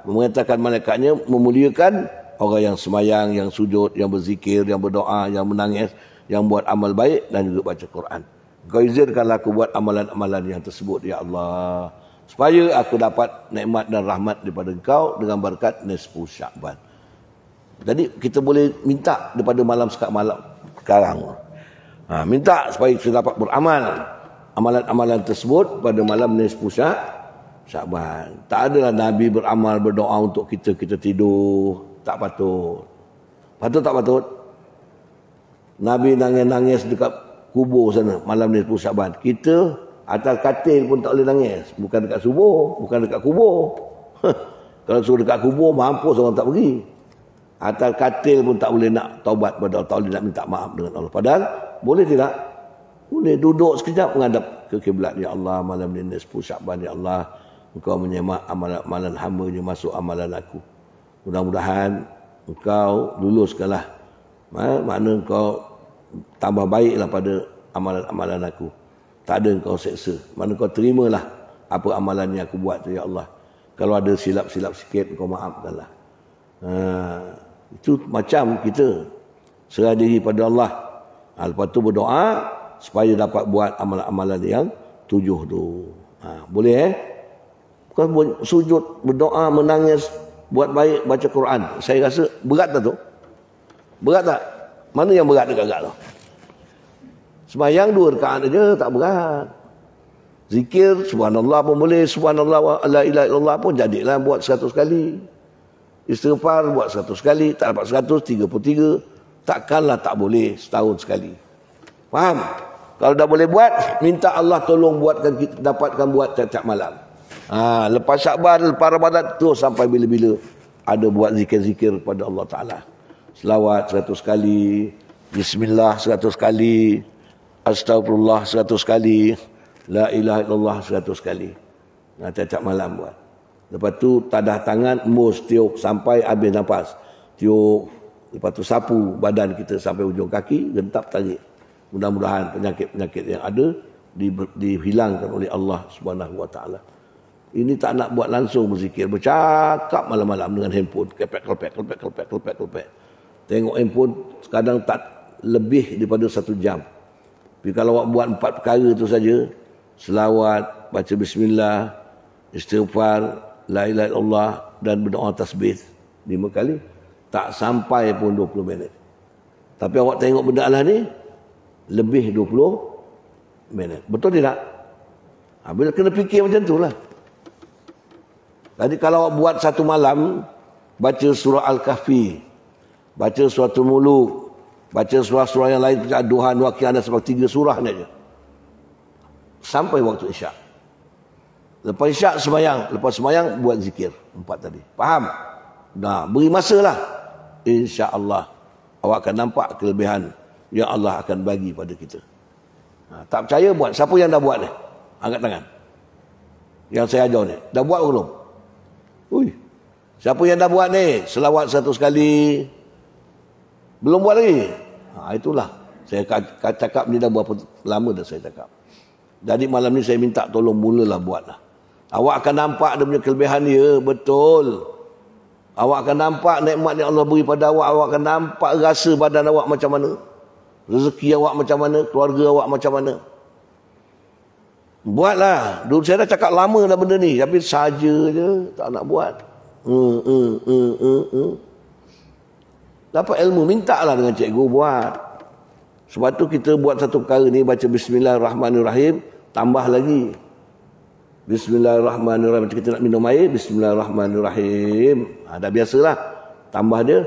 memerintahkan malaikatnya memuliakan orang yang semayang, yang sujud, yang berzikir, yang berdoa, yang menangis, yang buat amal baik dan juga baca Quran. Kau izinkanlah aku buat amalan-amalan yang tersebut, Ya Allah, supaya aku dapat nikmat dan rahmat daripada Engkau dengan berkat nisfu Sya'ban. Jadi kita boleh minta daripada malam sekarang. Minta supaya kita dapat beramal amalan-amalan tersebut pada malam nisfu Sya'ban. Tak adalah Nabi beramal berdoa untuk kita tidur. Tak patut. Patut tak patut? Nabi nangis-nangis dekat kubur sana malam nisfu Sya'ban. Kita atas katil pun tak boleh nangis. Bukan dekat subuh, bukan dekat kubur. Kalau suruh dekat kubur, mampus orang tak pergi. Atas katil pun tak boleh nak taubat pada Allah, tak boleh nak minta maaf dengan Allah. Padahal, boleh tidak? Boleh duduk sekejap menghadap ke kiblat. Ya Allah, malam ni nisfu Sya'ban, Ya Allah, Engkau menyemak amalan hamba-Nya masuk amalan aku. Mudah-mudahan Engkau luluskanlah. Makna Engkau tambah baiklah pada amalan-amalan aku. Tak ada Engkau seksa. Mana Kau terimalah apa amalan yang aku buat tu, Ya Allah. Kalau ada silap-silap sikit, Engkau maafkanlah. Itu macam kita serah diri pada Allah. Lepas tu berdoa supaya dapat buat amalan-amalan yang 7 tu. Boleh Bukan sujud, berdoa, menangis, buat baik, baca Quran. Saya rasa berat tak tu? Berat tak? Mana yang berat dekat-dekat tu? Sembahyang 2 rakaat aja tak berat. Zikir subhanallah pun boleh, subhanallah wa la ilaha illallah pun jadilah buat 100 kali. Istighfar buat 100 kali, tak dapat 133, takkanlah tak boleh setahun sekali. Faham? Kalau dah boleh buat, minta Allah tolong buatkan kita dapatkan buat tiap-tiap malam. Lepas Sya'ban, lepas Ramadan terus sampai bila-bila ada buat zikir-zikir pada Allah Ta'ala. Selawat 100 kali, Bismillah 100 kali, Astagfirullah 100 kali, La ilaha illallah 100 kali. Tiap-tiap malam buat. Lepas tu tadah tangan, embus, tiup sampai habis nafas. Tiup, lepas tu sapu badan kita sampai ujung kaki, gentap tarik. Mudah-mudahan penyakit-penyakit yang ada dihilangkan oleh Allah Subhanahu Wa Taala. Ini tak nak buat langsung berzikir, bercakap malam-malam dengan handphone, klepek. Tengok handphone kadang tak lebih daripada 1 jam. Tapi kalau awak buat 4 perkara tu saja, selawat, baca bismillah, istighfar, la ilaha illallah dan berdoa tasbih 5 kali, tak sampai pun 20 minit. Tapi awak tengok benda Allah ni lebih 20 minit. Betul tidak? Bila kena fikir macam tu lah. Jadi kalau awak buat 1 malam, baca surah Al-Kahfi, baca suratul Muluk, baca surah-surah yang lain, Duhan, Waqiah dan sebagainya, 3 surah ni aja. Sampai waktu Isyak. Lepas Isyak sembahyang, lepas sembahyang buat zikir 4 tadi. Faham? Beri masalah. Insya-Allah awak akan nampak kelebihan yang Allah akan bagi pada kita. Tak percaya buat. Siapa yang dah buat ni? Angkat tangan. Yang saya ajar ni. Dah buat belum? Siapa yang dah buat ni? Selawat 100 kali. Belum buat lagi? Itulah. Saya cakap ni dah berapa lama dah saya cakap. Jadi malam ni saya minta tolong mulalah buatlah. Awak akan nampak dia punya kelebihan dia. Betul. Awak akan nampak nikmat yang Allah beri pada awak. Awak akan nampak rasa badan awak macam mana. Rezeki awak macam mana. Keluarga awak macam mana. Buatlah. Dulu saya dah cakap lama dah benda ni. Tapi saja je tak nak buat. Dapat ilmu, mintalah dengan cikgu buat. Sebab tu kita buat satu perkara ni, baca Bismillahirrahmanirrahim, tambah lagi. Bismillahirrahmanirrahim. Macam kita nak minum air, Bismillahirrahmanirrahim. Dah biasalah. Tambah dia,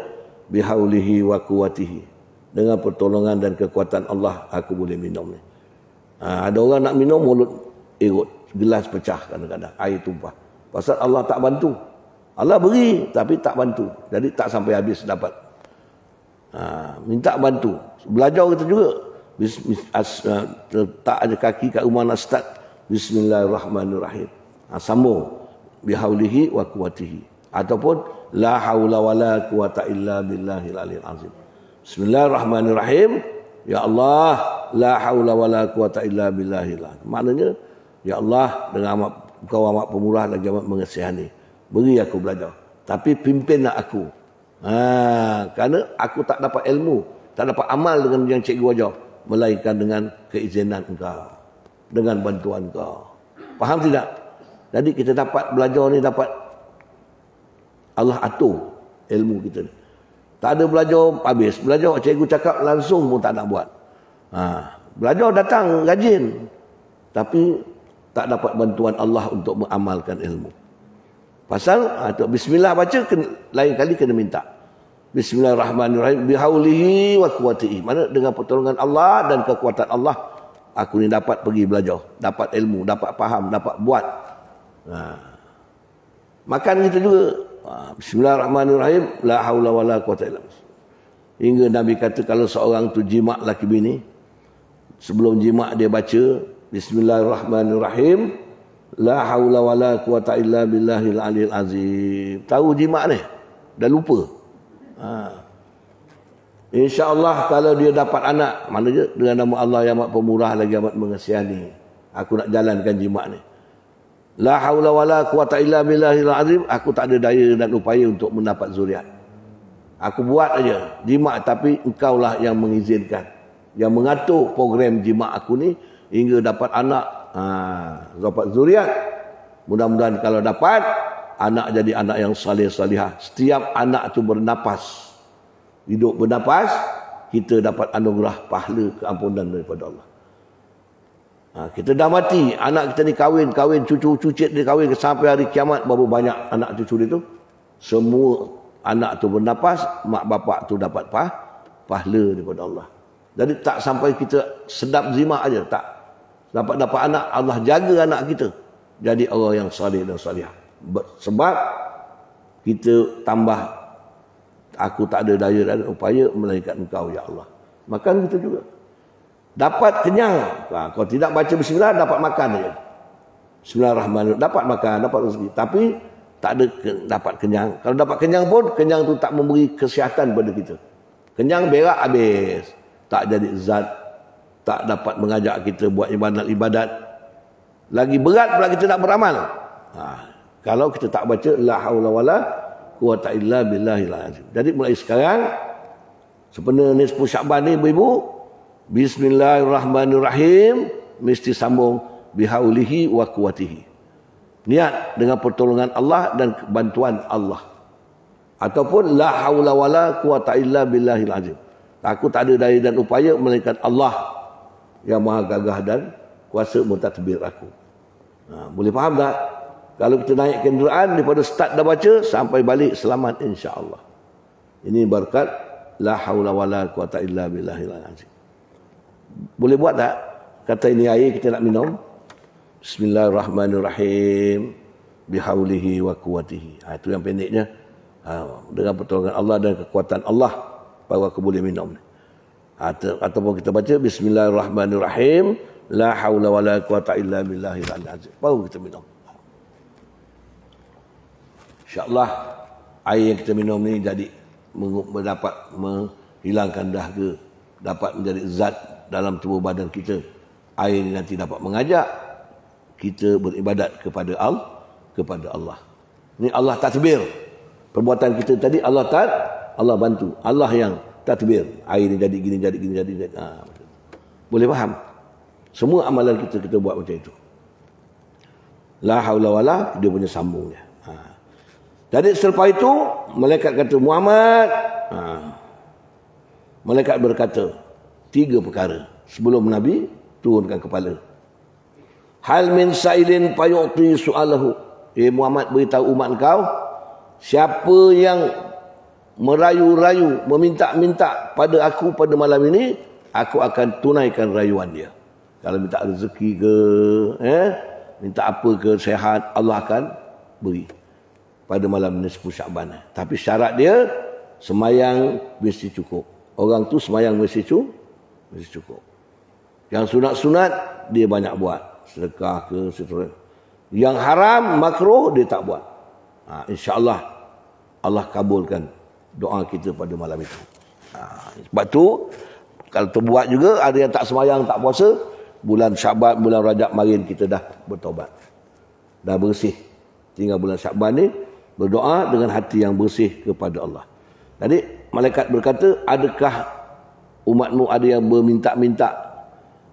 bihaulihi wa quwatihi. Dengan pertolongan dan kekuatan Allah, aku boleh minum ni. Ada orang nak minum, mulut erut. Gelas pecah kadang-kadang, air tumpah. Pasal Allah tak bantu. Allah beri, tapi tak bantu. Jadi tak sampai habis dapat. Minta bantu. Belajar kita juga. Letak aja kaki kat rumah nak start. Bismillahirrahmanirrahim. Sambung. Bihaulihi wa quwatihi. Ataupun la haula wala quwata illa billahil aliyil azim. Bismillahirrahmanirrahim. Ya Allah, la haula wala quwata illa billahil azim. Maknanya, ya Allah, dengan amat Engkau amat pemurah lagi amat mengasihani. Beri aku belajar. Tapi pimpinlah aku. Kerana aku tak dapat ilmu, tak dapat amal dengan yang cikgu ajar, melainkan dengan keizinan Engkau, dengan bantuan Engkau. Faham tidak? Jadi kita dapat belajar ni, dapat Allah atur ilmu kita ni. Tak ada belajar habis. Belajar cikgu cakap langsung pun tak nak buat. Belajar datang rajin, tapi tak dapat bantuan Allah untuk mengamalkan ilmu. Pasal bismillah baca, lain kali kena minta. Bismillahirrahmanirrahim. Bihaulihi wa quwatihi. Mana dengan pertolongan Allah dan kekuatan Allah, aku ni dapat pergi belajar, dapat ilmu, dapat faham, dapat buat. Makan kita juga. Bismillahirrahmanirrahim. La haula wala quwata illa billah. Hingga Nabi kata kalau seorang tu jima' laki bini, sebelum jima' dia baca Bismillahirrahmanirrahim. La haula wala quwata illa billahil aliyil azim. Tahu jima' ni? Dah lupa. InsyaAllah kalau dia dapat anak, mana je dengan nama Allah yang amat pemurah lagi amat mengasihani, aku nak jalankan jima' ni. La haula wala quwata illa billahil azim. Aku tak ada daya dan upaya untuk mendapat zuriat. Aku buat aja jima', tapi engkaulah yang mengizinkan, yang mengatur program jima' aku ni hingga dapat anak, dapat zuriat. Mudah-mudahan kalau dapat anak, jadi anak yang salih-salihah. Setiap anak tu bernapas, hidup bernapas, kita dapat anugerah pahala keampunan daripada Allah. Kita dah mati, anak kita ni kahwin, cucu cicit dia kahwin sampai hari kiamat, berapa banyak anak cucu dia tu? Semua anak tu bernapas, mak bapak tu dapat pahala daripada Allah. Jadi tak sampai kita sedap zima aja, tak. Dapat anak, Allah jaga anak kita jadi orang yang salih dan salihah. Sebab kita tambah, aku tak ada daya dan upaya melainkan Engkau ya Allah. Makan kita juga dapat kenyang. Kalau tidak baca bismillah, dapat makan saja. Bismillahirrahmanirrahim, dapat makan, dapat rezeki, tapi tak ada dapat kenyang. Kalau dapat kenyang pun, kenyang tu tak memberi kesihatan pada kita. Kenyang berak habis, tak jadi zat, tak dapat mengajak kita buat ibadat. Lagi berat pula kita nak beramal. Kalau kita tak baca la haula wala quwata illa billahil azim. Jadi mulai sekarang, sebenarnya nisfu Sya'ban ni ibu-ibu, Bismillahirrahmanirrahim mesti sambung bihaulihi wa quwatihi. Niat dengan pertolongan Allah dan bantuan Allah. Ataupun la haula wala quwata illa billahil azim. Aku tak ada daya dan upaya melainkan Allah yang maha gagah dan kuasa mentadbir aku. Boleh faham tak? Kalau kita naik kenderaan daripada start dah baca sampai balik selamat insya-Allah. Ini berkat la haula wala quwata illa billahil azim. Boleh buat tak? Kata ini air kita nak minum. Bismillahirrahmanirrahim. Bihaulihi wa quwatihi. Itu yang pendeknya. Dengan pertolongan Allah dan kekuatan Allah, baru aku boleh minum. Ataupun kita baca Bismillahirrahmanirrahim. La haula wala quwata illa billahil azim. Baru kita minum. InsyaAllah air yang kita minum ni jadi dapat menghilangkan dahaga, dapat menjadi zat dalam tubuh badan kita. Air ini nanti dapat mengajak kita beribadat kepada Allah. Ini Allah takbir. Perbuatan kita tadi Allah bantu. Allah yang takbir. Air ini jadi gini, jadi gini, jadi gini. Boleh faham? Semua amalan kita buat macam itu. La haula wala, dia punya sambungnya. Jadi selepas itu malaikat kata Muhammad. Malaikat berkata 3 perkara sebelum Nabi turunkan kepala. Hal min sa'ilin fayu'ti su'alahu. Muhammad beritahu umat kau, siapa yang merayu-rayu, meminta-minta pada aku pada malam ini, aku akan tunaikan rayuan dia. Kalau minta rezeki ke, minta apa ke, sehat, Allah akan beri pada malam nisfu Sya'ban. Tapi syarat dia semayang mesti cukup. Orang tu semayang mesti cukup. Yang sunat-sunat dia banyak buat, sedekah ke seterusnya. Yang haram, makruh dia tak buat. InsyaAllah Allah kabulkan doa kita pada malam itu. Sebab tu kalau terbuat juga ada yang tak semayang, tak puasa, bulan Syaban, bulan Rajab marin kita dah bertaubat. Dah bersih. Tinggal bulan Syaban ni berdoa dengan hati yang bersih kepada Allah. Jadi malaikat berkata, adakah umatmu ada yang berminta-minta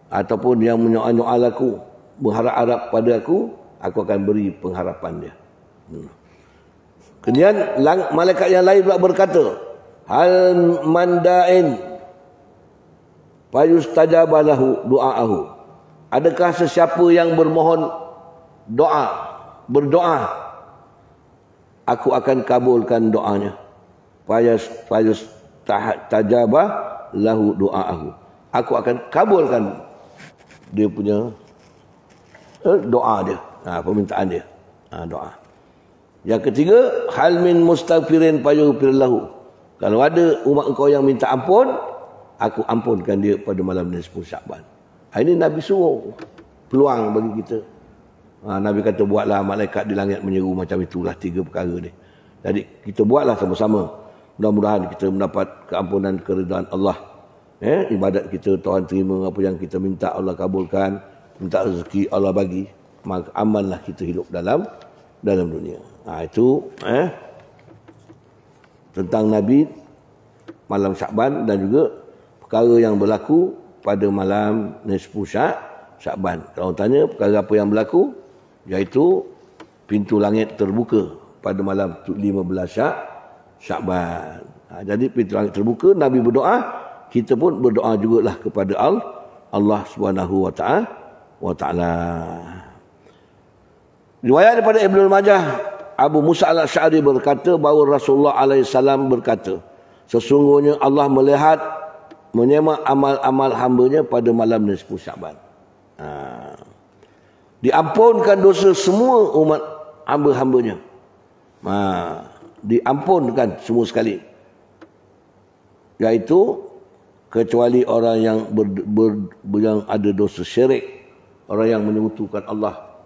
ataupun yang menyoal-nyoal aku, berharap-harap pada aku akan beri pengharapan dia. Kemudian malaikat yang lain pula berkata, hal manda'in fayustajaba lahu du'aahu. Adakah sesiapa yang bermohon berdoa, aku akan kabulkan doanya. Fayustajaba lahu du'aahu. Aku akan kabulkan dia punya doa dia, permintaan dia, doa. Yang ketiga, hal min mustaghfirin fayughfir lahu. Kalau ada umat engkau yang minta ampun, aku ampunkan dia pada malam nisfu Sya'ban. Ini Nabi suruh peluang bagi kita. Nabi kata buatlah, malaikat di langit menyeru macam itulah 3 perkara ni. Jadi kita buatlah sama-sama. Mudah-mudahan kita mendapat keampunan, keridaan Allah. Ibadat kita Tuhan terima, apa yang kita minta Allah kabulkan, minta rezeki Allah bagi, maka amanlah kita hidup dalam dunia. Itu tentang Nabi malam Sya'ban dan juga perkara yang berlaku pada malam nisfu Sya'ban. Kalau tanya perkara apa yang berlaku, iaitu pintu langit terbuka pada malam 15 Sya'ban. Jadi pintu langit terbuka, Nabi berdoa, kita pun berdoa jugalah kepada Allah Subhanahu wa taala. Riwayat daripada Ibnu Majah, Abu Musa al-Asy'ari berkata bahawa Rasulullah alaihissalam berkata, sesungguhnya Allah melihat menyemak amal-amal hambanya pada malam nisfu Sya'ban. Diampunkan dosa semua umat hamba-hambanya. Diampunkan semua sekali. Iaitu kecuali orang yang yang ada dosa syirik, orang yang menyekutukan Allah,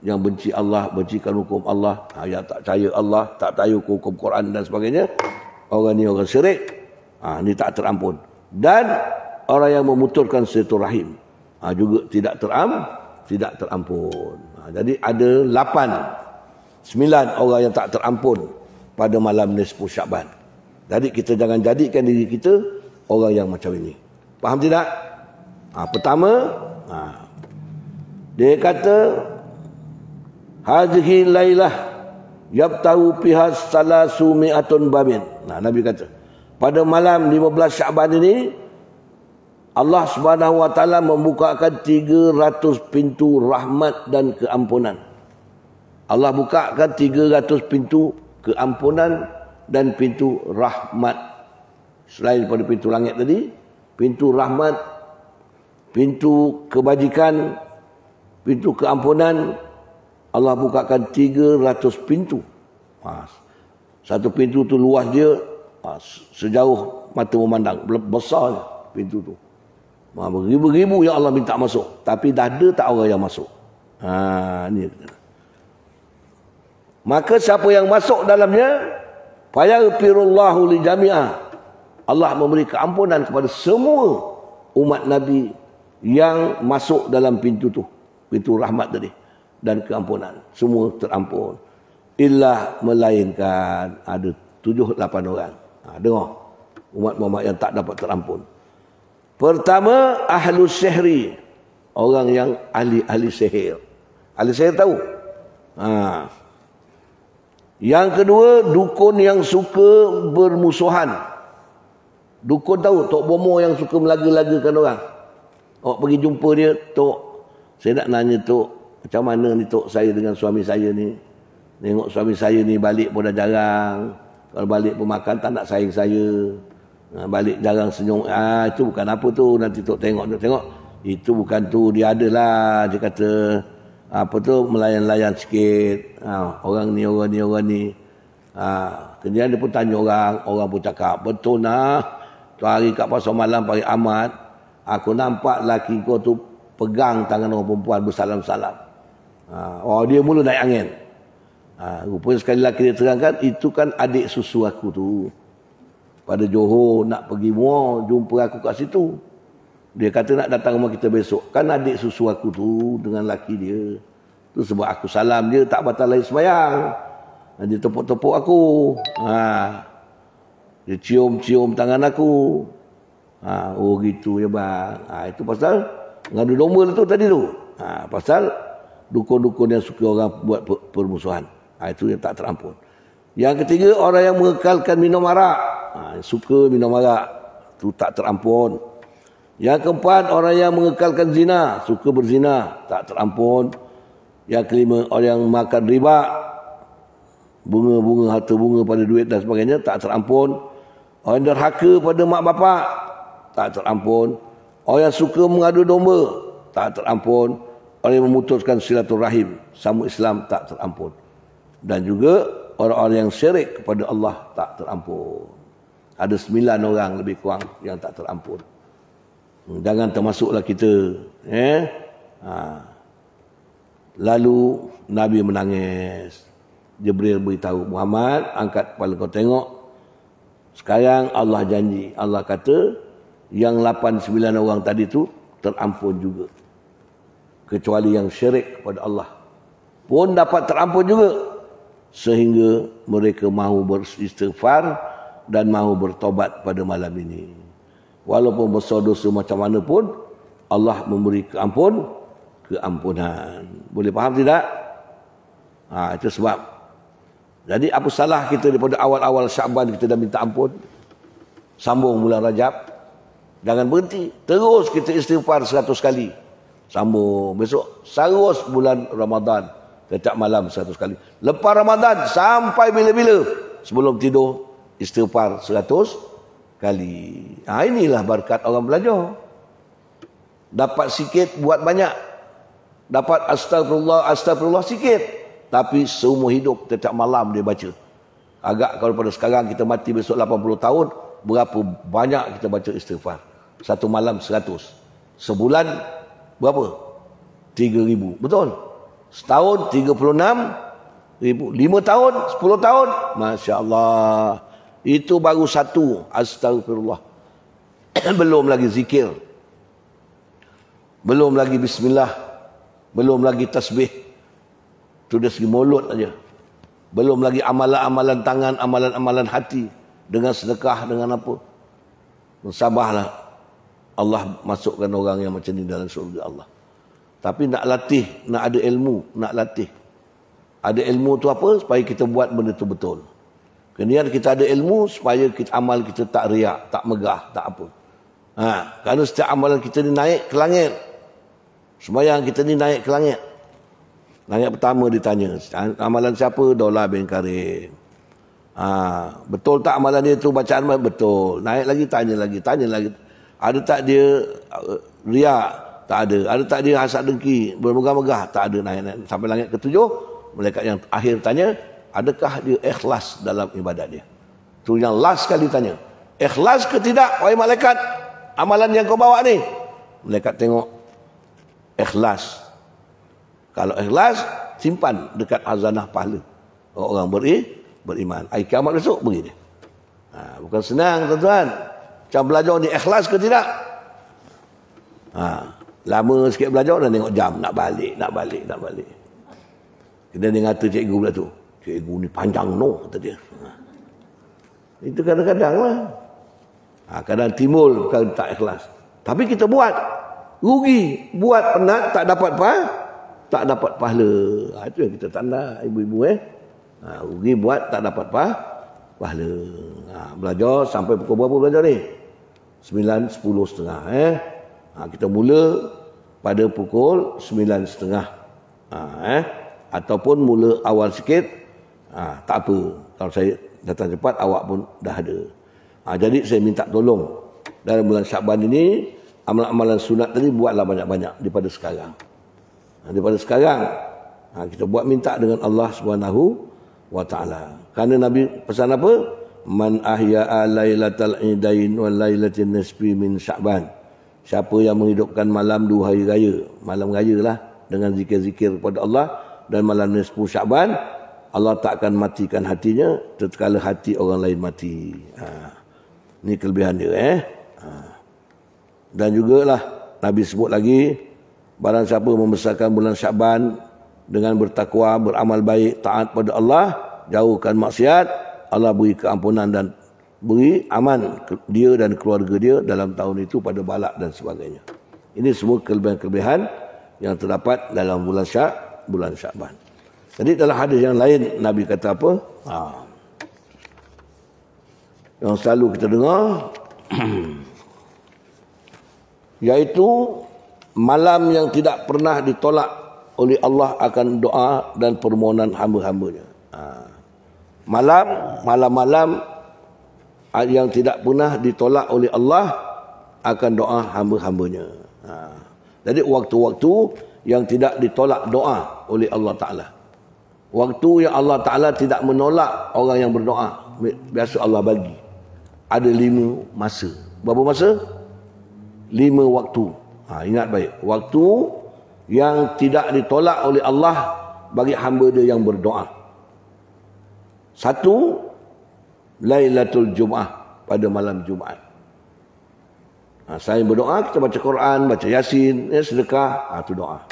yang benci Allah, bencikan hukum Allah, yang tak percaya Allah, tak percaya hukum Quran dan sebagainya, orang ni orang syirik, ni tak terampun. Dan orang yang memuturkan silaturahim, juga tidak terampun. Jadi ada 9 orang yang tak terampun pada malam nisfu Sya'ban. Jadi kita jangan jadikan diri kita orang yang macam ini. Faham tidak? Pertama, dia kata hadhihi lailah yabtahu fiha salasu mi'atun babin. Nabi kata, pada malam 15 Sya'ban ini Allah Subhanahu wa taala membukakan 300 pintu rahmat dan keampunan. Allah bukakan 300 pintu keampunan dan pintu rahmat. Selain daripada pintu langit tadi, pintu rahmat, pintu kebajikan, pintu keampunan, Allah bukakan 300 pintu. Satu pintu tu luas dia sejauh mata memandang, besar pintu tu. Beribu-ribu yang Allah minta masuk, tapi dah ada tak orang yang masuk. Ni. Maka siapa yang masuk dalamnya, fayaghfirullahu li jami'ah. Allah memberi keampunan kepada semua umat Nabi yang masuk dalam pintu tu, pintu rahmat tadi dan keampunan, semua terampun. Illa melainkan ada 7-8 orang. Dengar, umat Muhammad yang tak dapat terampun. Pertama, ahlu sihri, orang yang ahli sihir. Ahli sihir tahu? Yang kedua, dukun yang suka bermusuhan. Dukun tahu, Tok Bomo yang suka melaga-lagakan orang. Awak pergi jumpa dia, Tok, saya nak nanya Tok, macam mana ni Tok saya dengan suami saya ni? Tengok suami saya ni balik pun dah jarang. Kalau balik pun makan tak nak sayang saya. Balik jarang senyum. Itu bukan apa tu, nanti Tok tengok. Itu bukan tu, dia adalah, dia kata, apa tu, melayan-layan sikit. Orang ni. Kemudian dia pun tanya orang pun cakap, betul nah, tu hari kat pasar malam pagi Ahmad, aku nampak laki kau tu pegang tangan orang perempuan bersalam-salam. Dia mula naik angin. Rupanya sekali lagi dia terangkan, itu kan adik susu aku tu. Pada Johor nak pergi mua, jumpa aku kat situ. Dia kata nak datang rumah kita besok. Kan adik susu aku tu dengan laki dia. Tu sebab aku salam dia tak batal lagi sembahyang. Dia tepuk-tepuk aku. Dia cium-cium tangan aku. Oh gitu ya bang. Itu pasal ngadu domba tu tadi tu. Pasal dukun-dukun yang suka orang buat permusuhan. Itu yang tak terampun. Yang ketiga, orang yang mengekalkan minum arak. Suka minum arak. Itu tak terampun. Yang keempat, orang yang mengekalkan zina. Suka berzina. Tak terampun. Yang kelima, orang yang makan riba. Bunga-bunga, harta bunga pada duit dan sebagainya. Tak terampun. Orang yang derhaka pada mak bapak. Tak terampun. Orang yang suka mengadu domba. Tak terampun. Orang yang memutuskan silaturahim. Sambung Islam. Tak terampun. Dan juga orang-orang yang syirik kepada Allah tak terampun. Ada 9 orang lebih kurang yang tak terampun. Jangan termasuklah kita. Lalu Nabi menangis. Jibril beritahu, Muhammad, angkat kepala kau tengok. Sekarang Allah janji. Allah kata, yang 8-9 orang tadi tu terampun juga. Kecuali yang syirik kepada Allah pun dapat terampun juga. Sehingga mereka mahu beristighfar dan mahu bertobat pada malam ini. Walaupun besar dosa macam mana pun, Allah memberi keampunan. Boleh faham tidak? Itu sebab. Jadi apa salah kita daripada awal-awal Syaban kita dah minta ampun? Sambung bulan Rajab. Jangan berhenti. Terus kita istighfar 100 kali. Sambung. Besok terus bulan Ramadan. Setiap malam 100 kali. Lepas Ramadan sampai bila-bila. Sebelum tidur istighfar 100 kali. Inilah berkat orang belajar. Dapat sikit buat banyak. Dapat astagfirullah sikit. Tapi seumur hidup setiap malam dia baca. Agak kalau pada sekarang kita mati besok 80 tahun. Berapa banyak kita baca istighfar. Satu malam 100. Sebulan berapa? 3,000. Betul? Setahun 36,000. 5 tahun, 10 tahun. Masya Allah. Itu baru satu. Astagfirullah. Belum lagi zikir. Belum lagi bismillah. Belum lagi tasbih. Itu dari segi mulut saja. Belum lagi amalan-amalan tangan, amalan-amalan hati. Dengan sedekah, dengan apa. Sabarlah. Allah masukkan orang yang macam ni dalam surga Allah. Tapi nak latih, nak ada ilmu, nak latih. Ada ilmu tu apa? Supaya kita buat benda tu betul. Kemudian kita ada ilmu supaya amal kita tak riak, tak megah, tak apa. Kerana setiap amalan kita ni naik ke langit. Sembahyang kita ni naik ke langit. Langit pertama ditanya, amalan siapa? Daulah bin Karim. Betul tak amalan dia tu bacaan? Betul. Naik lagi, tanya lagi. Ada tak dia riak? Tak ada. Ada tak dia hasad dengki, bermegah-megah? Tak ada. Naik. Sampai langit ke-7, malaikat yang akhir tanya, adakah dia ikhlas dalam ibadat dia? Itu yang last kali tanya. Ikhlas ke tidak, wahai malaikat? Amalan yang kau bawa ni. Malaikat tengok, ikhlas. Kalau ikhlas, simpan dekat hazanah pahala orang beriman. Hari kiamat besok beri dia. Bukan senang tuan-tuan. Macam belajar ni ikhlas ke tidak? Lama sikit belajar dan tengok jam. Nak balik. Kemudian dia kata cikgu pula tu. Cikgu ni panjang no, kata dia. Itu kadang-kadang lah. Kadang timbul bukan tak ikhlas. Tapi kita buat. Rugi. Buat penat tak dapat pahala. Itu yang kita tanda ibu-ibu Rugi buat tak dapat pahala. Belajar sampai pukul berapa belajar ni? 9, 10 setengah. Kita mula pada pukul 9 setengah. Ataupun mula awal sikit, tak apa. Kalau saya datang cepat, awak pun dah ada. Jadi saya minta tolong. Dalam bulan Syakban ini, amalan-amalan sunat tadi buatlah banyak-banyak daripada sekarang. Daripada sekarang, kita buat minta dengan Allah SWT. Kerana Nabi pesan apa? Man ahya'a lailatal idain wal lailatin nisfi min Sya'ban. Siapa yang menghidupkan malam 2 hari raya, malam raya lah, dengan zikir-zikir kepada Allah, dan malam nisfu Sya'ban, Allah tak akan matikan hatinya tatkala hati orang lain mati. Ini kelebihan dia. Dan jugalah Nabi sebut lagi, barang siapa membesarkan bulan Sya'ban dengan bertakwa, beramal baik, taat pada Allah, jauhkan maksiat, Allah beri keampunan dan beri aman dia dan keluarga dia dalam tahun itu pada balak dan sebagainya. Ini semua kelebihan-kelebihan yang terdapat dalam bulan Sya'ban. Jadi dalam hadis yang lain Nabi kata apa? Yang selalu kita dengar iaitu malam yang tidak pernah ditolak oleh Allah akan doa dan permohonan hamba-hambanya. Malam-malam yang tidak pernah ditolak oleh Allah akan doa hamba-hambanya. Jadi waktu-waktu yang tidak ditolak doa oleh Allah Ta'ala. Waktu yang Allah Ta'ala tidak menolak orang yang berdoa. Biasa Allah bagi. Ada 5 masa. Berapa masa? 5 waktu. Ingat baik. Waktu yang tidak ditolak oleh Allah bagi hamba dia yang berdoa. 1, Lailatul Jum'ah, pada malam Jumaat. Saya berdoa, kita baca Quran, baca Yasin, sedekah, itu doa.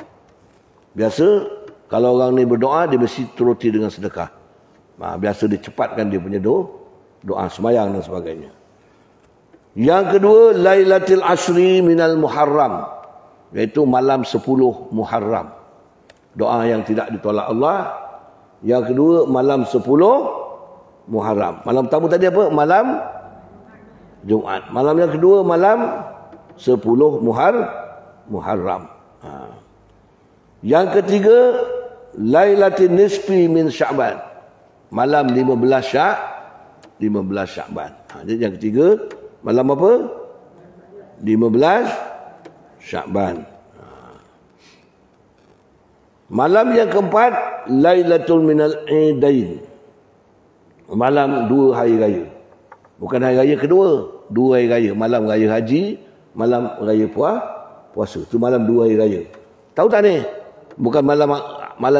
Biasa kalau orang ni berdoa, dia mesti turuti dengan sedekah. Biasa dicepatkan dia punya doa semayang dan sebagainya. Yang kedua, Lailatul Ashri minal Muharram, iaitu malam 10 Muharram. Doa yang tidak ditolak Allah. Yang kedua, malam 10 Muharram. Malam pertama tadi apa? Malam Jumaat. Malam yang kedua, malam 10 Muharram. Yang ketiga, Lailatul Nisfi min Sya'ban, malam 15 Sya'ban. Jadi yang ketiga, malam apa? 15 Sya'ban. Malam yang keempat, Lailatul Minal Idain, malam 2 hari raya. Bukan hari raya kedua, 2 hari raya. Malam raya haji, malam raya puasa. Itu malam 2 hari raya. Tahu tak ni? Bukan malam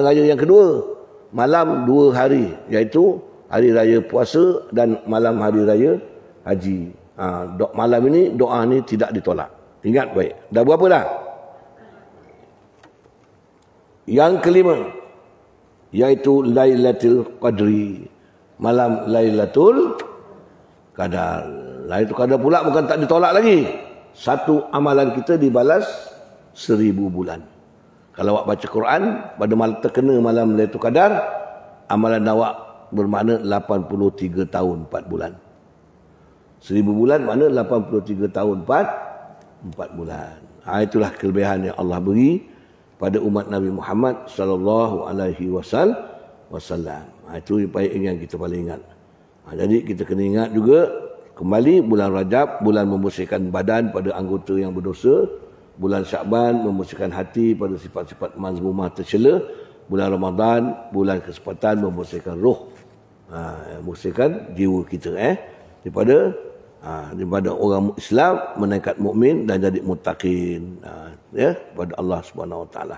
raya yang kedua. Malam 2 hari, iaitu hari raya puasa dan malam hari raya haji. Malam ini, doa ni tidak ditolak. Ingat baik. Dah berapa dah? Yang kelima, iaitu Lailatul Qadri, malam Lailatul Qadar. Lailatul Qadar pula bukan tak ditolak lagi. Satu amalan kita dibalas 1000 bulan. Kalau awak baca Quran pada malam terkena malam Lailatul Qadar, amalan awak bermakna 83 tahun 4 bulan. 1000 bulan makna 83 tahun 4 bulan. Itulah kelebihan yang Allah beri pada umat Nabi Muhammad sallallahu alaihi wasallam. Itu yang kita paling ingat. Jadi kita kena ingat juga kembali bulan Rajab, bulan membersihkan badan pada anggota yang berdosa. Bulan Syakban membersihkan hati pada sifat-sifat mazmumah tercela. Bulan Ramadan, bulan kesempatan membersihkan roh. Membersihkan jiwa kita daripada orang Islam meningkat mukmin dan jadi muttaqin kepada Allah Subhanahu Wa Taala.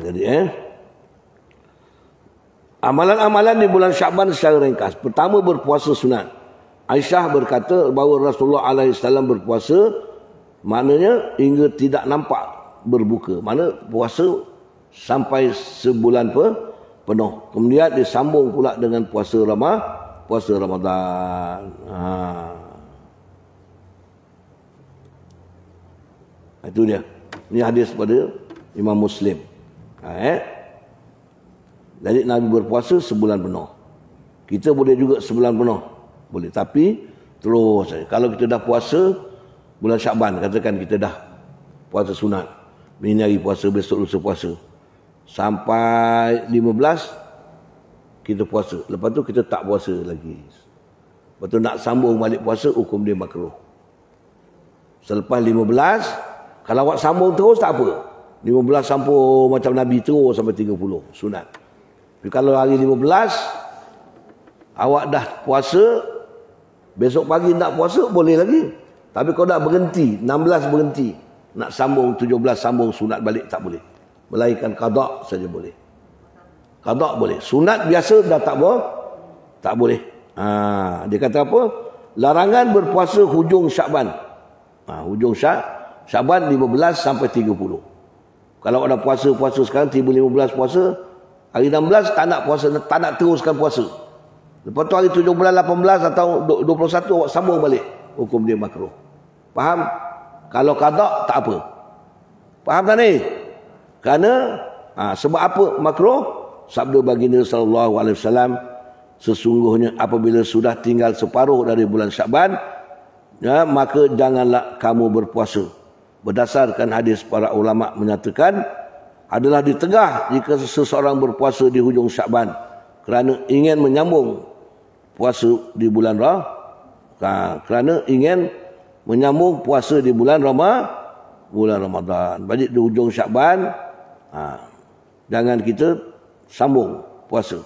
Jadi amalan-amalan di bulan Syakban secara ringkas. Pertama, berpuasa sunat. Aisyah berkata bahawa Rasulullah SAW berpuasa maknanya hingga tidak nampak berbuka. Mana puasa sampai sebulan penuh. Kemudian disambung pula dengan puasa Ramadan. Itu dia. Ini hadis pada Imam Muslim. Jadi Nabi berpuasa sebulan penuh. Kita boleh juga sebulan penuh. Boleh. Tapi terus. Kalau kita dah puasa bulan Syakban, katakan kita dah puasa sunat. Ini hari puasa, besok lusa puasa. Sampai 15 kita puasa. Lepas tu kita tak puasa lagi. Lepas tu nak sambung balik puasa, hukum dia makruh. Selepas 15, kalau awak sambung terus tak apa. 15 sambung macam Nabi terus sampai 30 sunat. Tapi kalau hari 15 awak dah puasa, besok pagi nak puasa boleh lagi. Tapi kalau nak berhenti, 16 berhenti, nak sambung 17 sambung sunat balik tak boleh. Melainkan qada saja boleh. Qada boleh. Sunat biasa dah tak boleh. Dia kata apa? Larangan berpuasa hujung Syakban. Hujung Syakban 15 sampai 30. Kalau ada puasa sekarang tiba 15 puasa, hari 16 tak nak puasa, tak nak teruskan puasa. Lepas tu hari 17, 18 atau 21 awak sambung balik. Hukum dia makruh. Faham? Kalau qada tak apa. Faham tak ni? Kerana sebab apa makruh? Sabda baginda sallallahu alaihi wasallam, sesungguhnya apabila sudah tinggal separuh dari bulan Syakban, maka janganlah kamu berpuasa. Berdasarkan hadis para ulama menyatakan adalah ditegah jika seseorang berpuasa di hujung Syakban kerana ingin menyambung puasa di bulan puasa di bulan Ramadan. Jadi di hujung Syakban jangan kita sambung puasa.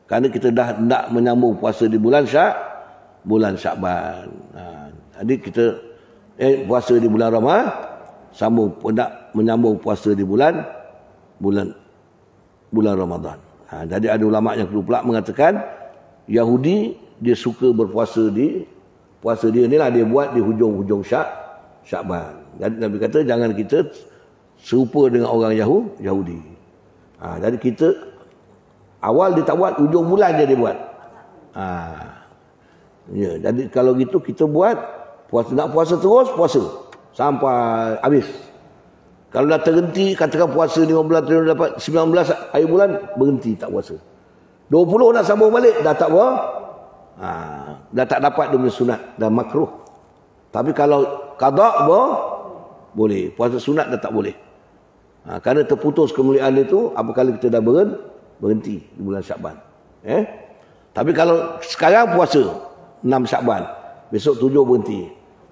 Kerana kita dah nak menyambung puasa di bulan Syakban. Jadi kita puasa di bulan Ramadan, sambung nak menyambung puasa di bulan Ramadan. Jadi ada ulama yang pula mengatakan Yahudi dia suka berpuasa puasa dia inilah dia buat di hujung-hujung Syakban. Jadi Nabi kata jangan kita serupa dengan orang Yahudi. Jadi kita awal dia tak buat, hujung bulan je dia buat. Ya, jadi kalau gitu kita buat puasa, nak puasa terus puasa sampai habis. Kalau dah terhenti, katakan puasa 15 dapat 19 hari bulan berhenti tak puasa. 20 nak sambung balik dah tak dah tak dapat dia sunat, dah makruh. Tapi kalau qada boleh, puasa sunat dah tak boleh. Kerana terputus kemuliaan itu apabila kita dah berhenti di bulan Syakban. Tapi kalau sekarang puasa 6 Syakban, besok 7 berhenti,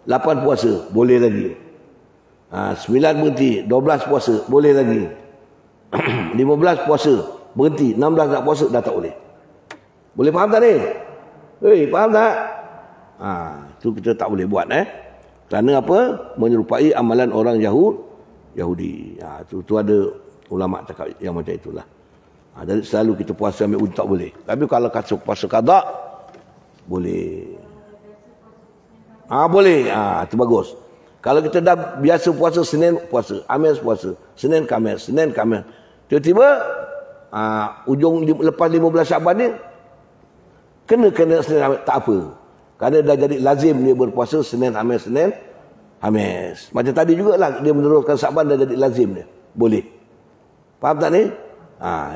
8 puasa boleh lagi. 9 berhenti, 12 puasa boleh lagi. 15 puasa berhenti, 16 nak puasa dah tak boleh. Boleh faham tak ni? Faham tak? Tu kita tak boleh buat kerana apa? Menyerupai amalan orang Yahudi. Tu ada ulama cakap yang macam itulah. Jadi selalu kita puasa ambil unta boleh. Tapi kalau puasa qada boleh. Boleh. Itu bagus. Kalau kita dah biasa puasa Senin puasa, Khamis puasa, Senin Khamis. Tiba-tiba ujung lepas 15 Syakban ni kena Senin Khamis, tak apa. Kerana dah jadi lazim dia berpuasa Senin Khamis. Macam tadi jugalah dia meneruskan Syakban dah jadi lazim dia. Boleh. Faham tak ni?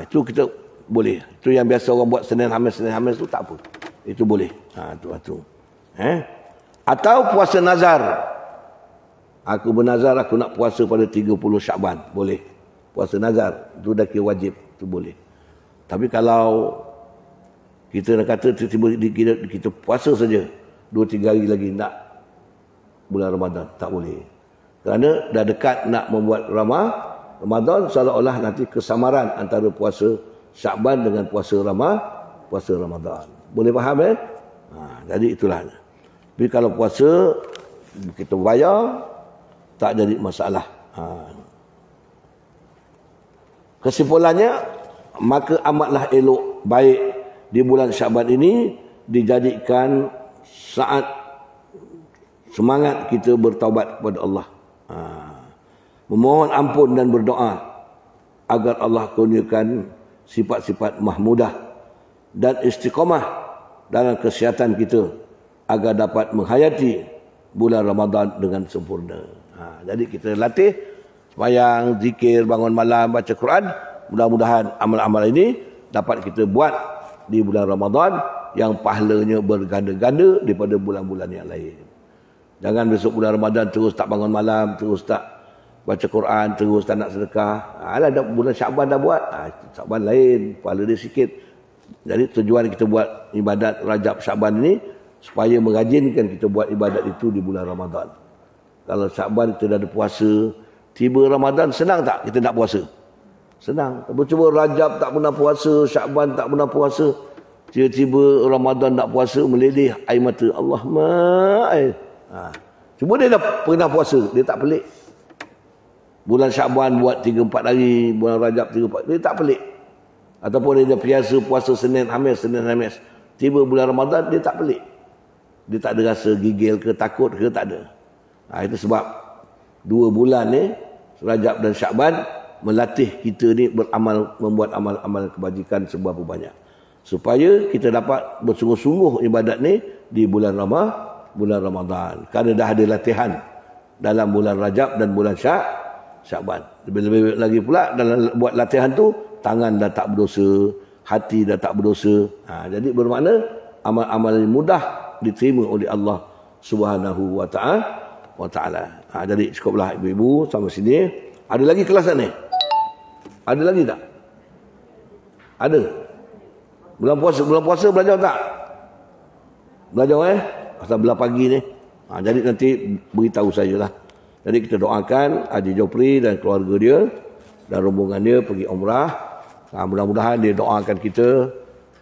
Itu kita boleh. Itu yang biasa orang buat Senin Khamis tu tak apa. Itu boleh. Tu. Atau puasa nazar. Aku bernazar aku nak puasa pada 30 Syakban. Boleh. Puasa nazar. Itu dah kira wajib. Itu boleh. Tapi kalau kita nak kata tiba-tiba kita puasa saja 2-3 hari lagi nak bulan Ramadan. Tak boleh. Kerana dah dekat nak membuat Ramadan seolah-olah nanti kesamaran antara puasa Syakban dengan puasa Ramadan. Boleh faham jadi itulah. Tapi kalau puasa kita bayar tak jadi masalah. Kesimpulannya, maka amatlah elok baik di bulan Syakban ini dijadikan saat semangat kita bertaubat kepada Allah. Memohon ampun dan berdoa agar Allah kurniakan sifat-sifat mahmudah dan istiqamah dalam kesihatan kita agar dapat menghayati bulan Ramadan dengan sempurna. Jadi kita latih sembahyang, zikir, bangun malam, baca Quran. Mudah-mudahan amal-amal ini dapat kita buat di bulan Ramadan yang pahalanya berganda-ganda daripada bulan-bulan yang lain. Jangan besok bulan Ramadan terus tak bangun malam, terus tak baca Quran, terus tak nak sedekah. Alah, dah bulan Syakban dah buat. Syakban lain, pahala dia sikit. Jadi tujuan kita buat ibadat Rajab Syakban ini supaya merajinkan kita buat ibadat itu di bulan Ramadan. Kalau Syakban kita dah ada puasa, tiba Ramadan senang tak kita nak puasa? Senang. Cuba Rajab tak pernah puasa, Syakban tak pernah puasa. Tiba-tiba Ramadan nak puasa, meleleh air mata. Allahumma. Cuba dia dah pernah puasa, dia tak pelik. Bulan Syakban buat 3-4 hari, bulan Rajab 3-4, dia tak pelik. Ataupun dia dah biasa puasa Senin Khamis. Tiba bulan Ramadan, dia tak pelik. Dia tak ada rasa gigil ke, takut ke, tak ada. Itu sebab 2 bulan ni, Rajab dan Syakban, melatih kita ni beramal, membuat amal-amal kebajikan seberapa banyak. Supaya kita dapat bersungguh-sungguh ibadat ni di bulan Ramadan. Kerana dah ada latihan dalam bulan Rajab dan bulan Syakban. Lebih-lebih lagi pula dalam buat latihan tu, tangan dah tak berdosa, hati dah tak berdosa. Jadi bermakna amal-amal ini mudah diterima oleh Allah Subhanahu wa ta'ala. Jadi cukuplah ibu-ibu sampai sini. Ada lagi kelas ni? Ada lagi tak? Ada. Bulan puasa belajar tak? Belajar pasal belah pagi ni. Jadi nanti beritahu sajalah. Jadi kita doakan Haji Jopri dan keluarga dia dan rombongan dia pergi umrah. Mudah-mudahan dia doakan kita.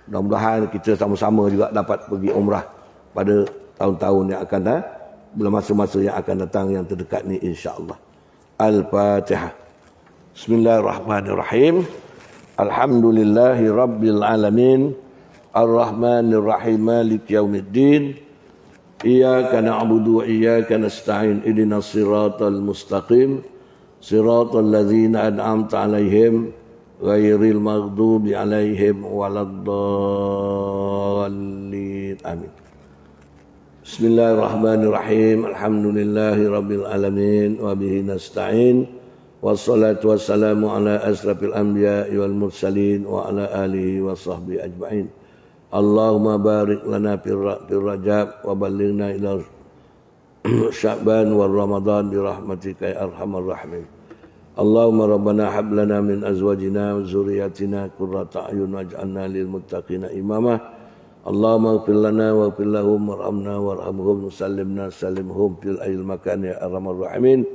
Mudah-mudahan kita sama-sama juga dapat pergi umrah pada tahun-tahun yang akan datang, bulan masa-masa yang akan datang yang terdekat ni, insya-Allah. Al-Fatihah. Bismillahirrahmanirrahim. Alhamdulillahi rabbil alamin. Ar-Rahmanir Rahim, Maliki yaumiddin. Iyyaka na'budu wa iyyaka nasta'in. Ihdinas siratal mustaqim. Siratal ladzina an'amta 'alaihim ghairil maghdubi 'alaihim waladdallin. Amin. Bismillahirrahmanirrahim. Alhamdulillahi rabbil alamin wa bihi nasta'in. Wassalatu wassalamu ala asrafil anbiya'i wal mursalin wa ala alihi wa sahbihi ajma'in. Allahumma barik lana fil Rajab wa ballighna ila Sya'ban wa Ramadan bi rahmatika ya arhamar rahimin. Allahumma rabbana hab lana min azwajina wa dzurriyyatina qurrata a'yun waj'alna lil muttaqina imama. Allahumma ighfir lana wa ighfir lahum warhamna warhamhum sallimhum fil ayil makan ya arhamar rahimin.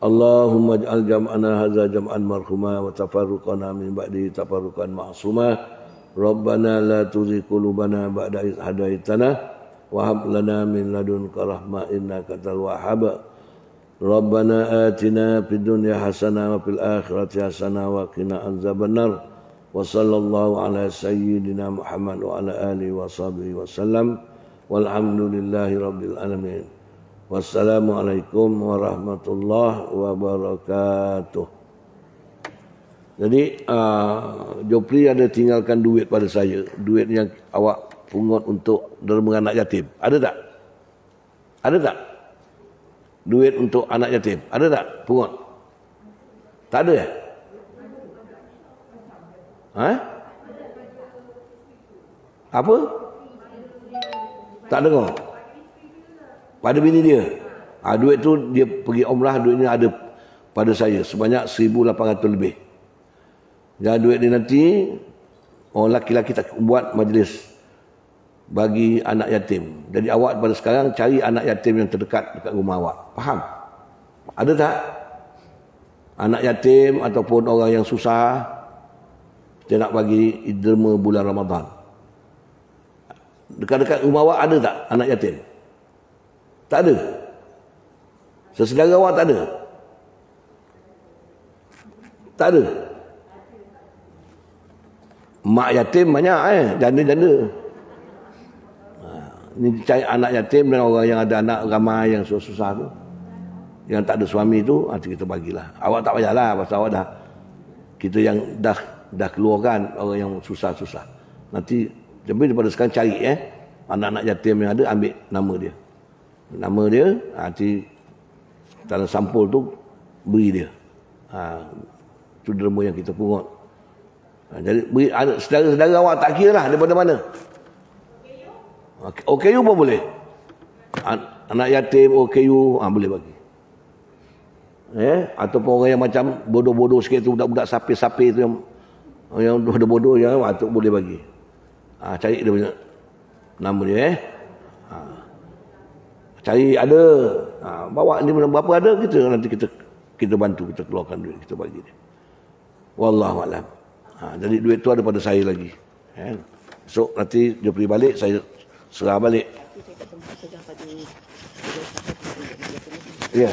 Allahumma ij'al jam'ana hadza jam'an marhuma wa tafarruqana min ba'di tafarruqan ma'suma. Rabbana la tuzigh qulubana ba'da idh hadaitana wa hab lana min ladunka rahmah innaka antal wahhab. Rabbana atina fid dunya hasanah wa fil akhirati hasanah wa qina adzabannar. Wa sallallahu ala sayyidina Muhammad wa ala alihi wa sahbihi wa sallam. Walhamdulillahi rabbil alamin. Wassalamualaikum warahmatullahi wabarakatuh. Jadi Jopri ada tinggalkan duit pada saya. Duit yang awak pungut untuk derma anak yatim. Ada tak? Ada tak? Duit untuk anak yatim. Ada tak? Pungut? Tak ada ya? Apa? Tak dengar? Pada bini dia. Duit tu dia pergi umrah, duitnya ada pada saya sebanyak 1,800 lebih. Dan duit ni nanti orang laki-laki tak buat majlis bagi anak yatim. Jadi awak pada sekarang cari anak yatim yang terdekat dekat rumah awak. Faham? Ada tak? Anak yatim ataupun orang yang susah kita nak bagi derma bulan Ramadan. Dekat-dekat rumah awak ada tak anak yatim? Tak ada. Sesaudara awak tak ada. Tak ada. Mak yatim banyak janda-janda. Ini cari anak yatim dan orang yang ada anak ramai yang susah tu. Yang tak ada suami tu, kita bagilah. Awak tak payahlah pasal awak dah kita yang dah keluarkan orang yang susah-susah. Nanti tapi daripada sekarang cari anak-anak yatim yang ada, ambil nama dia. Nama dia, nanti dalam sampul tu beri dia. Itu derma yang kita pungut. Jadi beri saudara-saudara awak tak kira lah daripada mana. OKU pun boleh. Anak yatim OKU boleh bagi. Ataupun orang yang macam bodoh-bodoh sikit tu, budak-budak sapi-sapi tu yang bodoh-bodoh yang tu boleh bagi. Cari dia punya nama dia cari ada, bawa ni berapa ada, nanti kita bantu, kita keluarkan duit, kita bagi dia. Wallahu alam. Jadi duit tu ada pada saya lagi. So nanti dia pergi balik, saya serah balik. Ya.